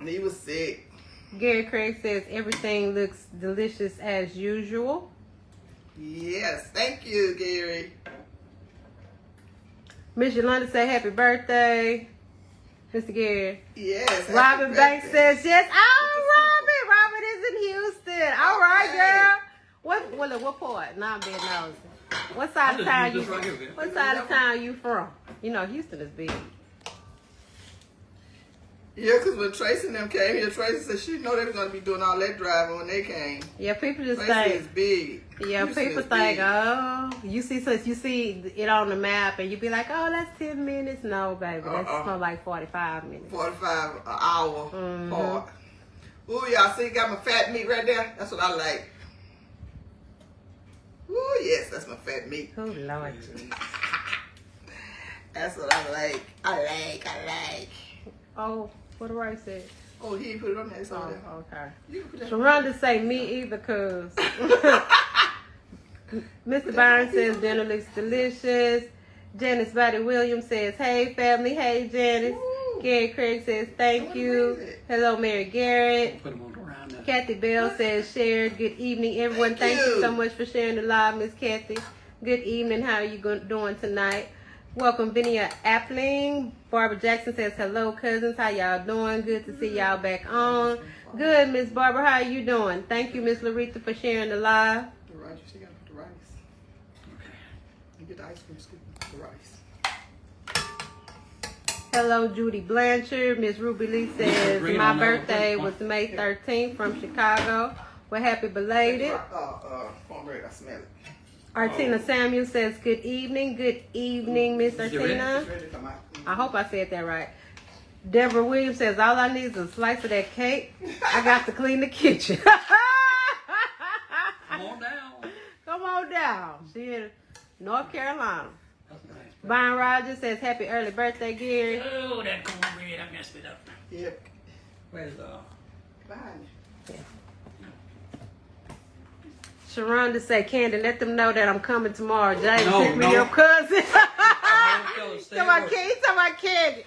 Speaker 2: He was sick.
Speaker 3: Gary Craig says everything looks delicious as usual.
Speaker 2: Yes, thank you, Gary.
Speaker 3: Miss Yolanda said happy birthday. Mr. Gary.
Speaker 2: Yes. happy
Speaker 3: Robin Banks
Speaker 2: birthday.
Speaker 3: says yes. Oh, Robin is in Houston. All right, girl. What part? Nah, I'm being nosy. What side of town you? What side of town you from? You know, Houston is big.
Speaker 2: Yeah, because when Tracy and them came here, Tracy said she know they were going to be doing all that driving when they came.
Speaker 3: Yeah, people just
Speaker 2: Tracy
Speaker 3: think.
Speaker 2: is big.
Speaker 3: Yeah,
Speaker 2: Houston
Speaker 3: people
Speaker 2: is
Speaker 3: think,
Speaker 2: big.
Speaker 3: oh, you see it on the map, and you be like, oh, that's 10 minutes. No, baby, that's more like 45 minutes.
Speaker 2: 45 an hour part. Ooh, y'all see, got my fat meat right there? That's what I like. Ooh, yes, that's my fat meat.
Speaker 3: Oh, Lord.
Speaker 2: That's what I like. I like.
Speaker 3: Oh, what do I say?
Speaker 2: Oh, he put it on there. It's on there.
Speaker 3: Oh, okay.
Speaker 2: You can put that
Speaker 3: Sharonda say me either, cuz. Mr. Byron says dinner looks delicious. Janice Body Williams says, hey, family. Hey, Janice.
Speaker 2: Ooh.
Speaker 3: Gary Craig says, thank you. Hello, Mary Garrett.
Speaker 4: Put them on around there.
Speaker 3: Kathy Bell says, shared. Good evening, everyone. Thank you so much for sharing the live, Miss Kathy. Good evening. How are you doing tonight? Welcome, Vinia Appling. Barbara Jackson says, hello, cousins. How y'all doing? Good to see y'all back on. Good, Miss Barbara. How are you doing? Thank you, Miss Larita, for sharing the live.
Speaker 2: The rice. You got to put the rice.
Speaker 4: Okay.
Speaker 2: You get the ice cream scoop. The rice.
Speaker 3: Hello, Judy Blanchard. Miss Ruby Lee says,
Speaker 4: Green
Speaker 3: my
Speaker 4: on that one.
Speaker 3: birthday was May 13th from Chicago. Well, happy belated.
Speaker 2: Cornbread. I smell it.
Speaker 3: Artina Samuel says, good evening. Good evening, Miss
Speaker 4: Is it ready?
Speaker 3: Artina.
Speaker 2: It's ready to come out.
Speaker 3: I hope I said that right. Deborah Williams says, all I need is a slice of that cake. I got to clean the kitchen.
Speaker 4: Come on down.
Speaker 3: Come on down. She in North Carolina.
Speaker 4: That's nice.
Speaker 3: Byron Rogers says, happy early birthday, Gary.
Speaker 4: Oh, that cornbread, I messed it up.
Speaker 2: Yep.
Speaker 4: Where's
Speaker 2: Behind you.
Speaker 3: Sharonda say, Candy, let them know that I'm coming tomorrow. James,
Speaker 4: No,
Speaker 3: pick me
Speaker 4: no.
Speaker 3: up, cousin.
Speaker 4: Stay
Speaker 3: Talking about
Speaker 4: work.
Speaker 3: candy. Talking about candy.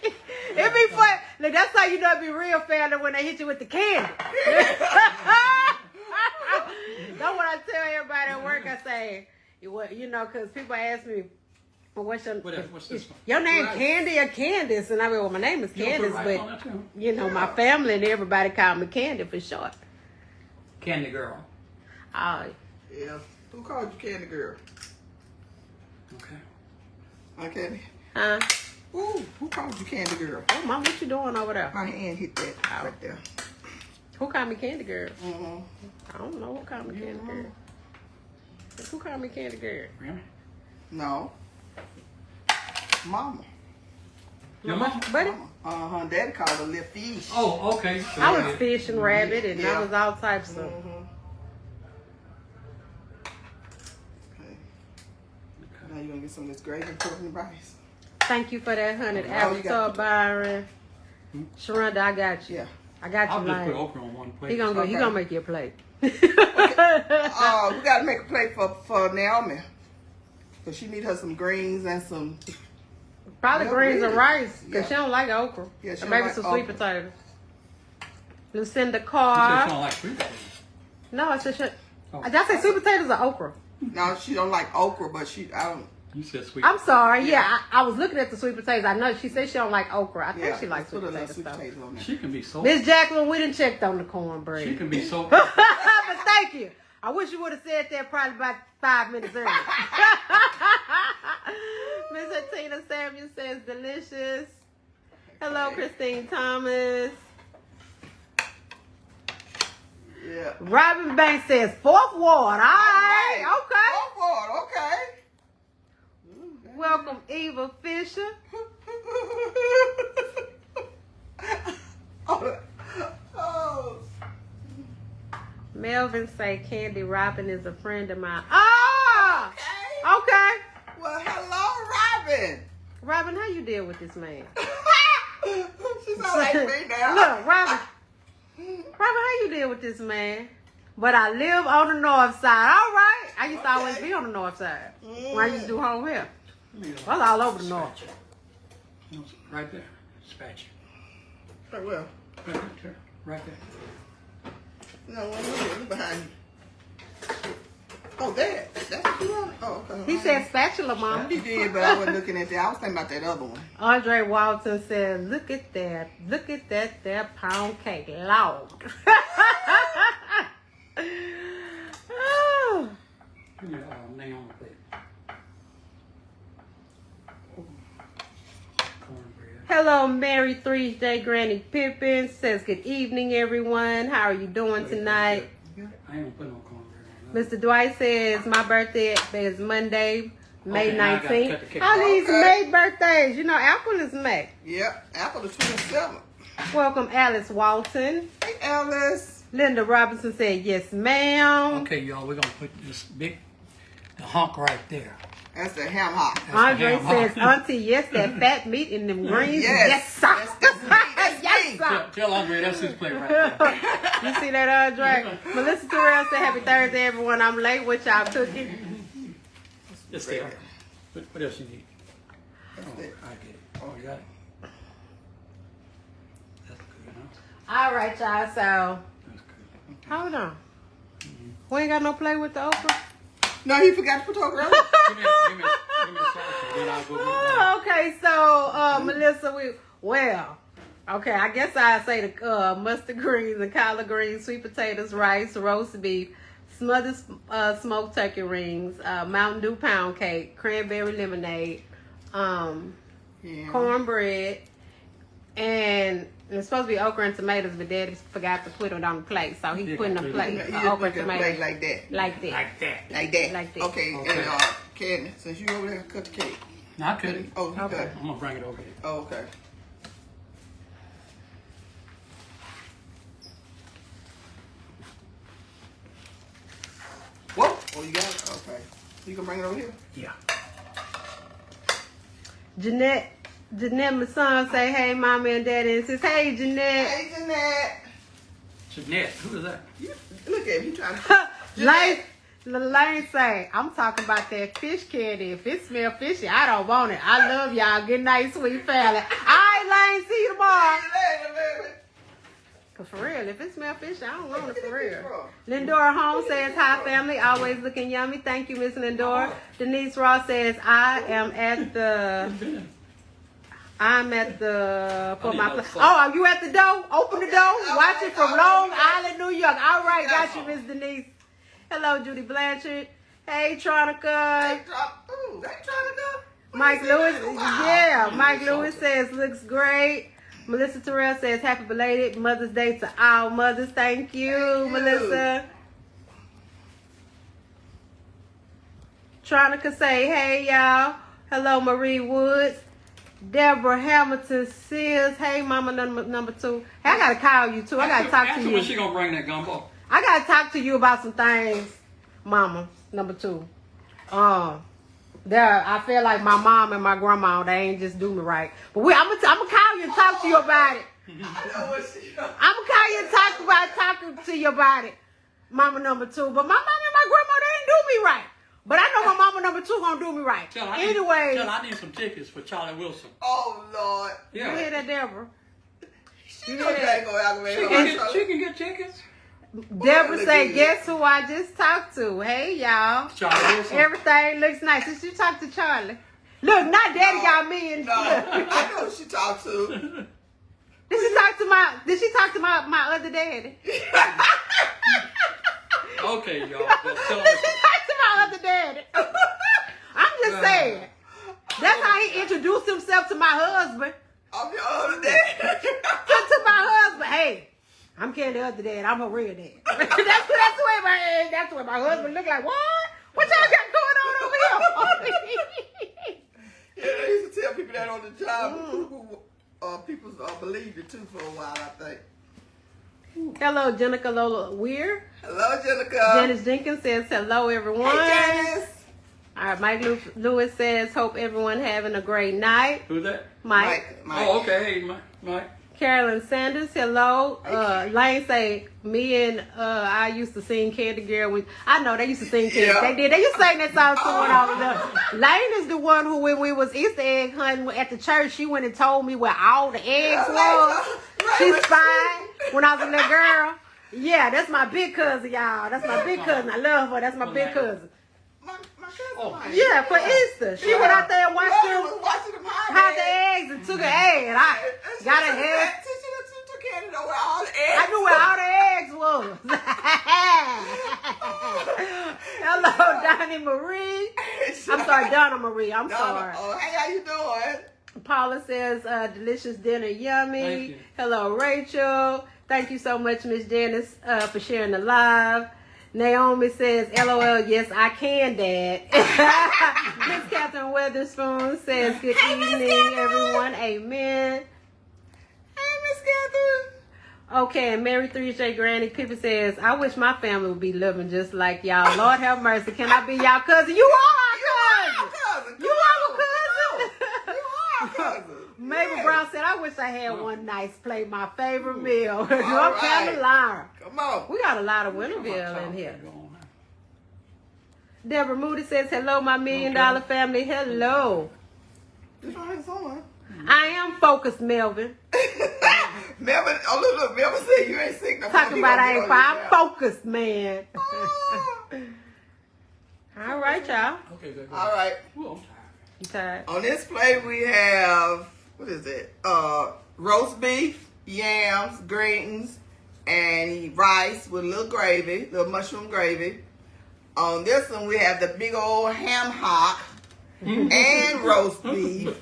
Speaker 3: It be fun. Look, that's how you know it be real family when they hit you with the candy. That's what I tell everybody at work. I say, you know, because people ask me, well, what's
Speaker 4: this one?
Speaker 3: your name
Speaker 2: Rice.
Speaker 3: Candy or Candace? And I mean, well, my name is
Speaker 4: You don't put
Speaker 3: Candace,
Speaker 4: rice on
Speaker 3: but
Speaker 4: that too?
Speaker 3: you know, my family and everybody call me Candy for short.
Speaker 4: Candy girl.
Speaker 3: Oh,
Speaker 2: Yeah. Who called you Candy Girl?
Speaker 4: Okay.
Speaker 2: My Candy.
Speaker 3: huh?
Speaker 2: Ooh, who called you Candy Girl?
Speaker 3: Oh, Mom, what you doing over there?
Speaker 2: My hand hit that right there.
Speaker 3: Who called me Candy Girl?
Speaker 2: Mm-hmm.
Speaker 3: I don't know who called me Candy Girl. Who called me Candy Girl?
Speaker 4: Really?
Speaker 2: No. Mama.
Speaker 4: Your mom?
Speaker 3: Buddy,
Speaker 2: Uh-huh. Daddy called her little fish.
Speaker 4: Oh, okay. So
Speaker 3: I
Speaker 4: yeah.
Speaker 3: was fish and rabbit, and
Speaker 2: Yeah.
Speaker 3: I was all types of.
Speaker 2: Mm-hmm. Okay. Now you gonna get some of this gravy and put it in the rice.
Speaker 3: Thank you for that 100
Speaker 2: Oh, you
Speaker 3: Avatar,
Speaker 2: got-
Speaker 3: Byron. Sharonda, I got you.
Speaker 2: Yeah.
Speaker 3: I got
Speaker 4: I'll
Speaker 3: you,
Speaker 4: just put
Speaker 3: man.
Speaker 4: okra on one plate.
Speaker 3: He gonna
Speaker 2: Okay.
Speaker 3: make you a plate.
Speaker 2: We gotta make a plate for Naomi. Cause she need her some greens and some.
Speaker 3: Probably
Speaker 2: Yeah,
Speaker 3: greens and
Speaker 2: really.
Speaker 3: rice, because
Speaker 2: Yeah.
Speaker 3: she don't like okra.
Speaker 2: Yeah, she
Speaker 3: Or
Speaker 2: don't
Speaker 3: maybe
Speaker 2: like
Speaker 3: some sweet
Speaker 2: okra.
Speaker 3: potatoes. Lucinda
Speaker 4: You said
Speaker 3: Carr.
Speaker 4: you don't like sweet potatoes.
Speaker 3: No, I said shit.
Speaker 4: Oh.
Speaker 3: Did I say sweet potatoes or okra?
Speaker 2: No, she don't like okra, but I don't.
Speaker 4: You said sweet.
Speaker 3: I'm sorry. Yeah,
Speaker 2: Yeah.
Speaker 3: I was looking at the sweet potatoes. I know she said she don't like okra. I think
Speaker 2: Yeah,
Speaker 3: she likes
Speaker 2: put
Speaker 3: sweet
Speaker 2: a little
Speaker 3: potatoes.
Speaker 2: sweet
Speaker 3: though.
Speaker 2: potatoes on there.
Speaker 4: She can be so.
Speaker 3: Miss Jacqueline, we done checked on the cornbread.
Speaker 4: She can be so.
Speaker 3: But thank you. I wish you would have said that probably about 5 minutes earlier. Miss Tina Samuel says delicious. Hello, Christine Thomas.
Speaker 2: Yeah.
Speaker 3: Robin Banks says 4th Ward. All right. Okay.
Speaker 2: Fourth Ward, okay.
Speaker 3: Welcome, Eva Fisher.
Speaker 2: Oh.
Speaker 3: Melvin say Candy Robin is a friend of mine. Oh!
Speaker 2: Okay.
Speaker 3: Okay.
Speaker 2: Well, hello, Robin.
Speaker 3: Robin, how you deal with this man?
Speaker 2: She's all like me now.
Speaker 3: Look, Robin, how you deal with this man? But I live on the north side. All right. I used to always be on the north side when I used to do home here. I was all over the north.
Speaker 4: Right there. Spatula.
Speaker 2: Hey, well,
Speaker 4: Right there. Right there.
Speaker 2: no, look behind you. Oh, that. That's what you want? Oh, okay.
Speaker 3: He said spatula, Mama.
Speaker 2: He did, but I wasn't looking at that. I was thinking about that other one.
Speaker 3: Andre Walton said, look at that. Look at that there pound cake. Lord. Oh.
Speaker 4: Give me name on the plate. Cornbread.
Speaker 3: Hello, Mary 3J Granny Pippin says, good evening, everyone. How are you doing tonight?
Speaker 4: I ain't gonna put no cornbread on that.
Speaker 3: Mr. Dwight says, my birthday is Monday, May
Speaker 4: Okay, now I gotta
Speaker 3: 19th.
Speaker 4: cut the cake.
Speaker 3: All these
Speaker 2: Okay.
Speaker 3: May birthdays. You know, Apple is May.
Speaker 2: Yep, Apple the 27th.
Speaker 3: Welcome, Alice Walton.
Speaker 2: Hey, Alice.
Speaker 3: Linda Robinson said, yes, ma'am.
Speaker 4: Okay, y'all, we're gonna put this big hunk right there.
Speaker 2: That's the ham hock.
Speaker 3: Andre
Speaker 4: Ham
Speaker 3: says,
Speaker 4: hock.
Speaker 3: Auntie, yes, that fat meat in them greens.
Speaker 2: Yes.
Speaker 3: sir.
Speaker 2: That's me. That's
Speaker 3: Yes,
Speaker 2: me.
Speaker 3: sir.
Speaker 4: Tell Andre that's his plate right there.
Speaker 3: You see that, Andre? Melissa Terrell said, happy Thursday, everyone. I'm late. What y'all cooking?
Speaker 4: Just there. What else you need?
Speaker 2: That's
Speaker 4: Oh,
Speaker 2: it.
Speaker 4: I get it. Oh, you got it? That's good, huh?
Speaker 3: All right, y'all. So,
Speaker 4: That's good.
Speaker 3: hold on. We ain't got no play with the okra?
Speaker 2: No, he forgot to put okra on.
Speaker 4: Give me a sauce, and then I'll go get it.
Speaker 3: Okay, so, Melissa, okay, I guess I'd say the mustard greens and collard greens, sweet potatoes, rice, roast beef, smothered smoked turkey rings, Mountain Dew pound cake, cranberry lemonade,
Speaker 2: Yeah.
Speaker 3: cornbread, and it's supposed to be okra and tomatoes, but Daddy forgot to put it on the plate, so he put in a plate,
Speaker 2: He just
Speaker 3: okra
Speaker 2: put
Speaker 3: and
Speaker 2: it like
Speaker 3: tomatoes,
Speaker 2: that.
Speaker 3: like that.
Speaker 4: Like that.
Speaker 2: Like that.
Speaker 3: Like that.
Speaker 2: Okay,
Speaker 4: Okay.
Speaker 2: and Candy, since you over there, cut the cake.
Speaker 4: Now I cut it.
Speaker 2: Oh, you
Speaker 3: Okay.
Speaker 2: cut.
Speaker 4: I'm gonna bring it over here.
Speaker 2: Oh, okay. Whoa! Oh, you got it? Okay. You can bring it over here?
Speaker 4: Yeah.
Speaker 3: Jeanette Masson say, hey, Mama and Daddy, and says, hey, Jeanette.
Speaker 2: Hey, Jeanette.
Speaker 4: Jeanette, who is that?
Speaker 2: Look at him. He trying to...
Speaker 3: Lane say, I'm talking about that fish candy. If it smell fishy, I don't want it. I love y'all. Good night, sweet family. All right, Lane, see you tomorrow. Cause for real, if it smell fishy, I don't want it for real. Lindora Holmes says, hi family, always looking yummy. Thank you, Miss Lindora. Denise Ross says, I'm at the for my oh, are you at the door? Open the door. Watch it from Long Island, New York. All right, got you, Miss Denise. Hello, Judy Blanchard. Hey, Tronica.
Speaker 2: Ooh, they trying to go.
Speaker 3: Mike Lewis, yeah. Mike Lewis says, looks great. Melissa Terrell says, happy belated Mother's Day to all mothers. Thank you, Melissa. Tronica say, hey, y'all. Hello, Marie Woods. Deborah Hamilton Sears. Hey, Mama number 2. Hey, I got to call you, too. I got to talk to
Speaker 4: Ask her when she
Speaker 3: you.
Speaker 4: gonna bring that gumbo.
Speaker 3: I got to talk to you about some things, Mama number 2. I feel like my mom and my grandma, they ain't just do me right. But I'm gonna call you and talk to you about it. I'm gonna call you and talk to you about it, Mama number 2. But my mom and my grandma, they ain't do me right. But I know my mama number 2 gonna do me right. Anyway,
Speaker 4: I need some tickets for Charlie Wilson.
Speaker 2: Oh, Lord.
Speaker 3: you hear that, Deborah?
Speaker 2: You know you ain't going to aggravate her.
Speaker 4: She can get tickets.
Speaker 3: Deborah say, guess who I just talked to? Hey, y'all.
Speaker 4: Charlie Wilson.
Speaker 3: Everything looks nice. Did you talk to Charlie? Look, not Daddy got me in.
Speaker 2: No, I know who she talked to.
Speaker 3: Did she talk to my other daddy?
Speaker 4: Okay, y'all. Well, tell
Speaker 3: Did she talk to my other daddy? I'm just saying. That's how he introduced himself to my husband.
Speaker 2: I'm your other dad.
Speaker 3: To my husband. Hey, I'm Candy other dad. I'm her real dad. that's the way my husband look like. What? What y'all got going on over here?
Speaker 2: Yeah, they used to tell people that on the job. People believed it too for a while, I think.
Speaker 3: Hello, Jenica Lola Weir.
Speaker 2: Hello, Jenica.
Speaker 3: Janice Jenkins says hello, everyone.
Speaker 2: Hey, Janice.
Speaker 3: All right, Mike Lewis says hope everyone having a great night.
Speaker 4: Who's that?
Speaker 3: Mike.
Speaker 4: Oh, okay. Hey, Mike.
Speaker 3: Carolyn Sanders, hello. Lane say, me and I used to sing Candy Girl. I know they used to sing Candy.
Speaker 2: Yeah.
Speaker 3: They did. They used to sing that song too when I was there. Lane is the one who, when we was Easter egg hunting at the church, she went and told me where all the eggs was. She's fine when I was a little girl. Yeah, that's my big cousin, y'all. That's my big cousin. I love her. That's my big cousin.
Speaker 2: My cousin.
Speaker 3: Yeah, for Easter. She went out there and watched them hide the eggs and took an egg. And I got a head. I knew where all the eggs was. Hello, Donnie Marie. I'm sorry, Donna Marie. I'm sorry.
Speaker 2: Oh, hey, how you doing?
Speaker 3: Paula says, delicious dinner, yummy.
Speaker 4: Thank you.
Speaker 3: Hello, Rachel. Thank you so much, Miss Janice, for sharing the live. Naomi says, LOL, yes, I can, Dad. Miss Catherine Weatherspoon says, good evening, everyone. Amen.
Speaker 2: Hey, Miss Catherine.
Speaker 3: Okay, and Mary 3J Granny Pippen says, I wish my family would be living just like y'all. Lord have mercy. Can I be y'all cousin? You are our cousin. You are our cousin. Mabel Brown said, I wish I had one nice plate, my favorite meal. North Carolina.
Speaker 2: Come on.
Speaker 3: We got a lot of Winterville in here. Deborah Moody says, hello, my $1 million family. Hello. I am focused, Melvin.
Speaker 2: Melvin, look, Melvin said you ain't sick no more.
Speaker 3: Talking about I ain't fine. I'm focused, man. All right, y'all.
Speaker 4: Okay, good.
Speaker 2: All right.
Speaker 4: Ooh, I'm tired.
Speaker 3: You tired?
Speaker 2: On this plate we have, what is it? Roast beef, yams, greens, and rice with a little gravy, little mushroom gravy. On this one we have the big old ham hock and roast beef,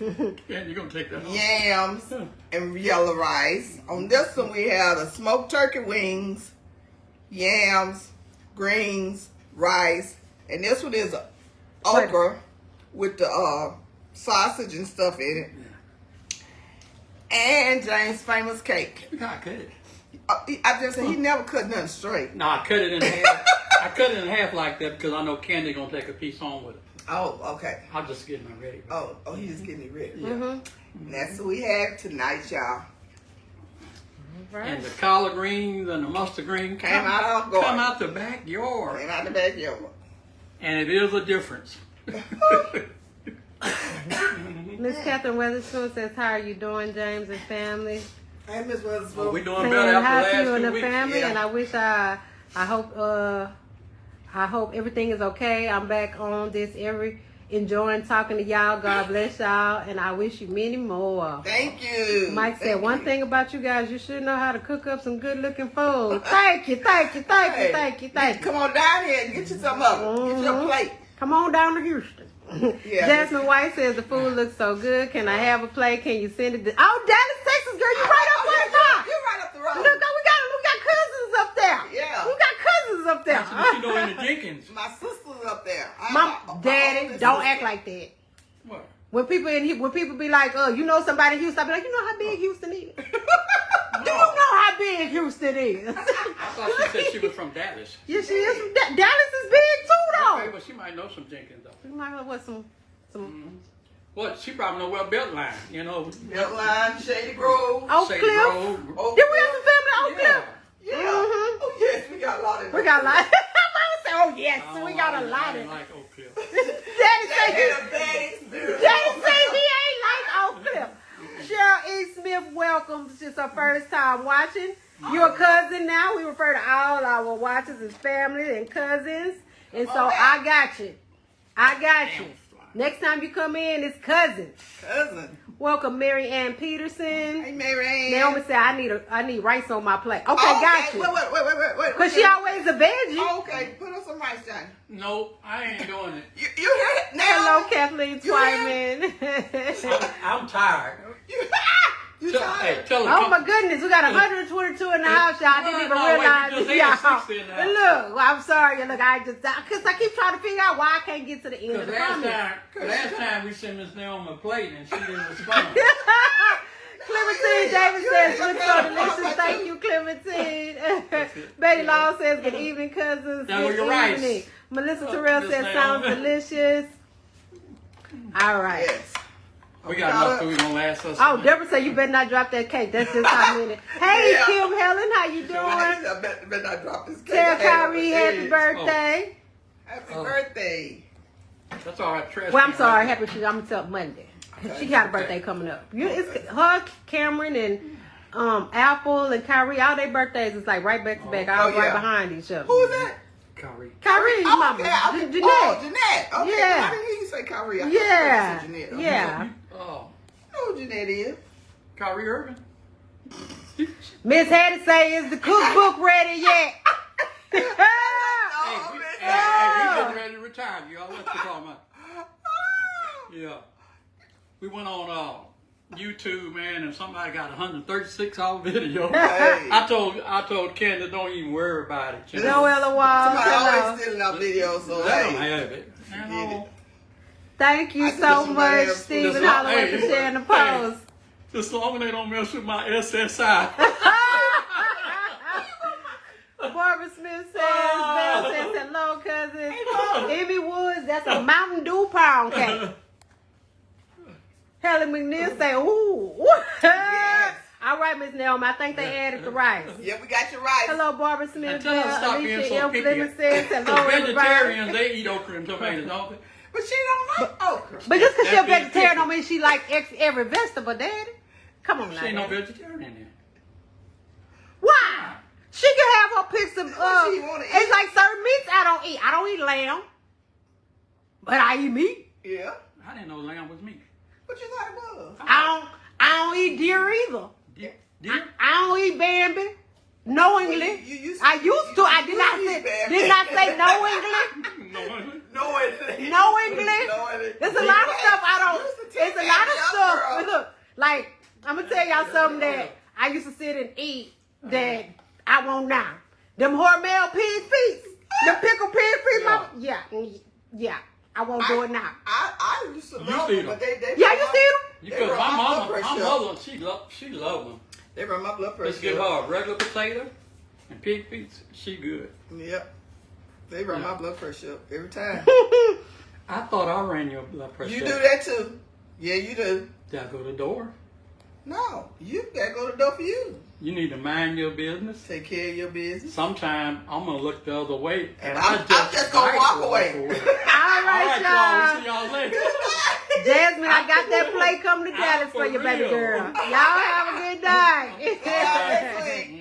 Speaker 4: Yeah, you're going to take that home.
Speaker 2: yams, and yellow rice. On this one we have the smoked turkey wings, yams, greens, rice, and this one is okra with the sausage and stuff in it. And James' famous cake.
Speaker 4: You got to cut it.
Speaker 2: I just said he never cut nothing straight.
Speaker 4: No, I cut it in half. I cut it in half like that because I know Candy going to take a piece home with it.
Speaker 2: Oh, okay.
Speaker 4: I'm just getting it ready.
Speaker 2: Oh, he's just getting it ready.
Speaker 4: Yeah.
Speaker 2: And that's what we have tonight, y'all.
Speaker 3: Right.
Speaker 4: And the collard greens and the mustard green
Speaker 2: Came out our garden.
Speaker 4: come out the backyard.
Speaker 2: Came out the backyard.
Speaker 4: And it is a difference.
Speaker 3: Miss Catherine Weatherspoon says, how are you doing, James and family?
Speaker 2: Hey, Miss Weatherspoon.
Speaker 4: Oh, we doing
Speaker 3: Saying
Speaker 4: better
Speaker 3: hi
Speaker 4: after
Speaker 3: to you
Speaker 4: the
Speaker 3: and
Speaker 4: last
Speaker 3: the
Speaker 4: 2 weeks.
Speaker 3: family,
Speaker 2: Yeah.
Speaker 3: and I wish I hope everything is okay. I'm back on this enjoying talking to y'all. God bless y'all, and I wish you many more.
Speaker 2: Thank you.
Speaker 3: Mike said,
Speaker 2: Thank
Speaker 3: one
Speaker 2: you.
Speaker 3: thing about you guys, you should know how to cook up some good looking food. Thank you.
Speaker 2: Come on down here and get you some of it. Get your plate.
Speaker 3: Come on down to Houston.
Speaker 2: Yeah.
Speaker 3: Jasmine White says the food looks so good. Can I have a plate? Can you send it to Dallas, Texas, girl? You right up there.
Speaker 2: You're right up the road.
Speaker 3: Look, we got cousins up there.
Speaker 2: Yeah.
Speaker 3: We got cousins up there.
Speaker 4: You know, in the Jenkins.
Speaker 2: My sister's up there.
Speaker 3: My daddy, don't act like that.
Speaker 4: What?
Speaker 3: When people be like, you know somebody in Houston, I be like, you know how big Houston is? Do you know how big Houston is?
Speaker 4: I thought she said she was from Dallas.
Speaker 3: Yeah, she is. Dallas is big too, though.
Speaker 4: Okay, but she might know some Jenkins, though.
Speaker 3: You might know what some.
Speaker 4: What? She probably know well Beltline, you know.
Speaker 2: Beltline, Shady Grove.
Speaker 3: Oak
Speaker 4: Shady
Speaker 3: Cliff.
Speaker 4: Grove.
Speaker 2: Oak
Speaker 3: Did we have some family at Oak
Speaker 4: Yeah.
Speaker 3: Cliff?
Speaker 2: Yeah.
Speaker 3: Mhm.
Speaker 2: Oh, yes, we got a lot of
Speaker 3: We got a lot. I say, oh yes, we got a lot
Speaker 4: I
Speaker 3: of.
Speaker 4: didn't like Oak Cliff.
Speaker 3: Daddy say
Speaker 2: They had a bad experience.
Speaker 3: Daddy say he ain't like Oak Cliff. Cheryl E. Smith, welcome. This is her first time watching. You're a cousin now. We refer to all our watchers as family and cousins. And so I got you. Next time you come in, it's cousins.
Speaker 2: Cousin.
Speaker 3: Welcome, Mary Ann Peterson.
Speaker 2: Hey, Mary Ann.
Speaker 3: Naomi said, I need rice on my plate. Okay,
Speaker 2: Oh,
Speaker 3: got you.
Speaker 2: Wait.
Speaker 3: Because she always a veggie.
Speaker 2: Oh, okay, put on some rice, Johnny.
Speaker 4: No, I ain't doing it.
Speaker 2: You hear it now?
Speaker 3: Hello, Kathleen
Speaker 2: You
Speaker 3: Twyman.
Speaker 4: I'm tired.
Speaker 2: You You
Speaker 4: Hey,
Speaker 2: tired?
Speaker 4: tell her.
Speaker 3: Oh
Speaker 4: come-
Speaker 3: my goodness, we got 122 in the house, y'all. I didn't even
Speaker 4: No, wait,
Speaker 3: realize
Speaker 4: we just
Speaker 3: it,
Speaker 4: had
Speaker 3: y'all.
Speaker 4: 60 in the
Speaker 3: But
Speaker 4: house.
Speaker 3: look, well, I'm sorry, look, because I keep trying to figure out why I can't get to the end of
Speaker 4: Because
Speaker 3: the
Speaker 4: last
Speaker 3: comment.
Speaker 4: time we sent Miss Naomi a plate and she didn't respond.
Speaker 3: Clementine Davis says, look so delicious. Thank you, Clementine. Betty Law says, good evening, cousins.
Speaker 4: Now,
Speaker 3: Good
Speaker 4: you're right.
Speaker 3: evening. Melissa Terrell
Speaker 4: Miss
Speaker 3: says, sounds
Speaker 4: Naomi.
Speaker 3: delicious. All right.
Speaker 2: Yes.
Speaker 4: We got enough food gonna last us.
Speaker 3: Oh, Deborah said, you better not drop that cake. That's just how many. Hey,
Speaker 2: Yeah.
Speaker 3: Kim Helen, how you doing?
Speaker 2: I bet I dropped this cake.
Speaker 3: Tell
Speaker 2: I had on
Speaker 3: Kyrie
Speaker 2: the
Speaker 3: happy
Speaker 2: edge.
Speaker 3: birthday.
Speaker 2: Happy birthday.
Speaker 4: That's all right. Trash
Speaker 3: Well, I'm
Speaker 4: can
Speaker 3: sorry,
Speaker 4: right
Speaker 3: happy I'm gonna tell Monday.
Speaker 2: Okay.
Speaker 3: She got a birthday coming up. It's her, Cameron, and Apple and Kyrie. All their birthdays is like right back to back, all
Speaker 2: Oh,
Speaker 3: right
Speaker 2: yeah.
Speaker 3: behind each other.
Speaker 2: Who is that?
Speaker 4: Kyrie.
Speaker 3: Kyrie's
Speaker 2: Oh,
Speaker 3: mama,
Speaker 2: okay.
Speaker 3: Jeanette.
Speaker 2: Oh, Jeanette. Okay.
Speaker 3: Yeah.
Speaker 2: I didn't hear you say Kyrie. I
Speaker 3: Yeah,
Speaker 2: thought you said Jeanette. Okay.
Speaker 3: yeah.
Speaker 4: Oh,
Speaker 2: I know who Jeanette is.
Speaker 4: Kyrie Irving.
Speaker 3: Miss Hattie say, is the cookbook ready yet?
Speaker 4: Hey,
Speaker 2: Oh,
Speaker 4: we,
Speaker 2: man.
Speaker 4: hey, we getting ready to retire, y'all. What you talking about? Yeah. We went on YouTube, man, and somebody got 136 hour video.
Speaker 2: Hey.
Speaker 4: I told Candace, don't even worry about it. You know?
Speaker 3: Noella Wall,
Speaker 2: Somebody
Speaker 3: hello.
Speaker 2: always stealing our videos, so
Speaker 4: Let them
Speaker 2: hey.
Speaker 4: have it. You know,
Speaker 3: Thank you
Speaker 2: I
Speaker 3: so
Speaker 2: just somebody
Speaker 3: much,
Speaker 2: else-
Speaker 3: Stephen
Speaker 4: just-
Speaker 3: Holloway,
Speaker 4: hey,
Speaker 3: for sharing the
Speaker 4: hey.
Speaker 3: post.
Speaker 4: just as long as they don't mess with my SSI.
Speaker 3: Barbara Smith says, Bell says, hello, cousin. Emmy Woods, that's a Mountain Dew pound cake. Helen McNeil say, ooh.
Speaker 2: Yes.
Speaker 3: All right, Miss Naomi, I think they added the rice.
Speaker 2: Yeah, we got you right.
Speaker 3: Hello, Barbara
Speaker 4: And
Speaker 3: Smith.
Speaker 4: tell them to stop being
Speaker 3: Alicia
Speaker 4: so
Speaker 3: L.
Speaker 4: picky.
Speaker 3: Fleming says, hello,
Speaker 4: Because
Speaker 3: everybody.
Speaker 4: vegetarians, they eat okra and tomatoes, don't they?
Speaker 2: But she don't like okra.
Speaker 3: But just because she's a
Speaker 4: That's being
Speaker 3: vegetarian
Speaker 4: picky.
Speaker 3: don't mean she like every vegetable, Daddy. Come on now.
Speaker 4: She ain't no
Speaker 3: Daddy.
Speaker 4: vegetarian in there.
Speaker 3: Why? She can have her picks of,
Speaker 2: What she wanna
Speaker 3: it's
Speaker 2: eat?
Speaker 3: like certain meats I don't eat. I don't eat lamb, but I eat meat.
Speaker 2: Yeah.
Speaker 4: I didn't know lamb was meat.
Speaker 2: What you thought it was?
Speaker 3: I don't eat deer either.
Speaker 4: Deer?
Speaker 3: I don't eat Bambi. Knowingly.
Speaker 2: Well, you used to-
Speaker 3: I used to. I did not
Speaker 2: you
Speaker 3: say,
Speaker 2: eat Bambi.
Speaker 3: did not say knowingly.
Speaker 4: No.
Speaker 2: Knowingly.
Speaker 3: Knowingly. There's a lot of stuff I don't. It's a lot of stuff. But look, like, I'm going to tell y'all something that I used to sit and eat that I won't now. Them Hormel pig feet. Them pickled pig feet. Yeah. I won't do it now.
Speaker 2: I used to
Speaker 4: You
Speaker 2: love
Speaker 4: see
Speaker 2: them,
Speaker 4: them.
Speaker 2: but they
Speaker 3: Yeah, you see them?
Speaker 4: Because
Speaker 2: run
Speaker 4: my
Speaker 2: my blood
Speaker 4: mother,
Speaker 2: pressure
Speaker 4: she loved them.
Speaker 2: They run my blood
Speaker 4: Let's
Speaker 2: pressure.
Speaker 4: give her a regular potato and pig feet. She good.
Speaker 2: Yep. They run my blood pressure up every time.
Speaker 4: I thought I ran your blood pressure.
Speaker 2: You do that too. Yeah, you do.
Speaker 4: Did I go to the door?
Speaker 2: No, you gotta go to the door for you.
Speaker 4: You need to mind your business.
Speaker 2: Take care of your business.
Speaker 4: Sometime I'm gonna look the other way, and
Speaker 2: I'm just gonna
Speaker 4: might
Speaker 2: walk away.
Speaker 3: All
Speaker 4: All
Speaker 3: right,
Speaker 4: right, y'all.
Speaker 3: y'all.
Speaker 4: We'll see y'all later.
Speaker 3: Jasmine, I got that plate coming to Dallas
Speaker 4: For
Speaker 3: for you, baby
Speaker 4: real.
Speaker 3: girl. Y'all have a good night.
Speaker 2: Yeah, next week.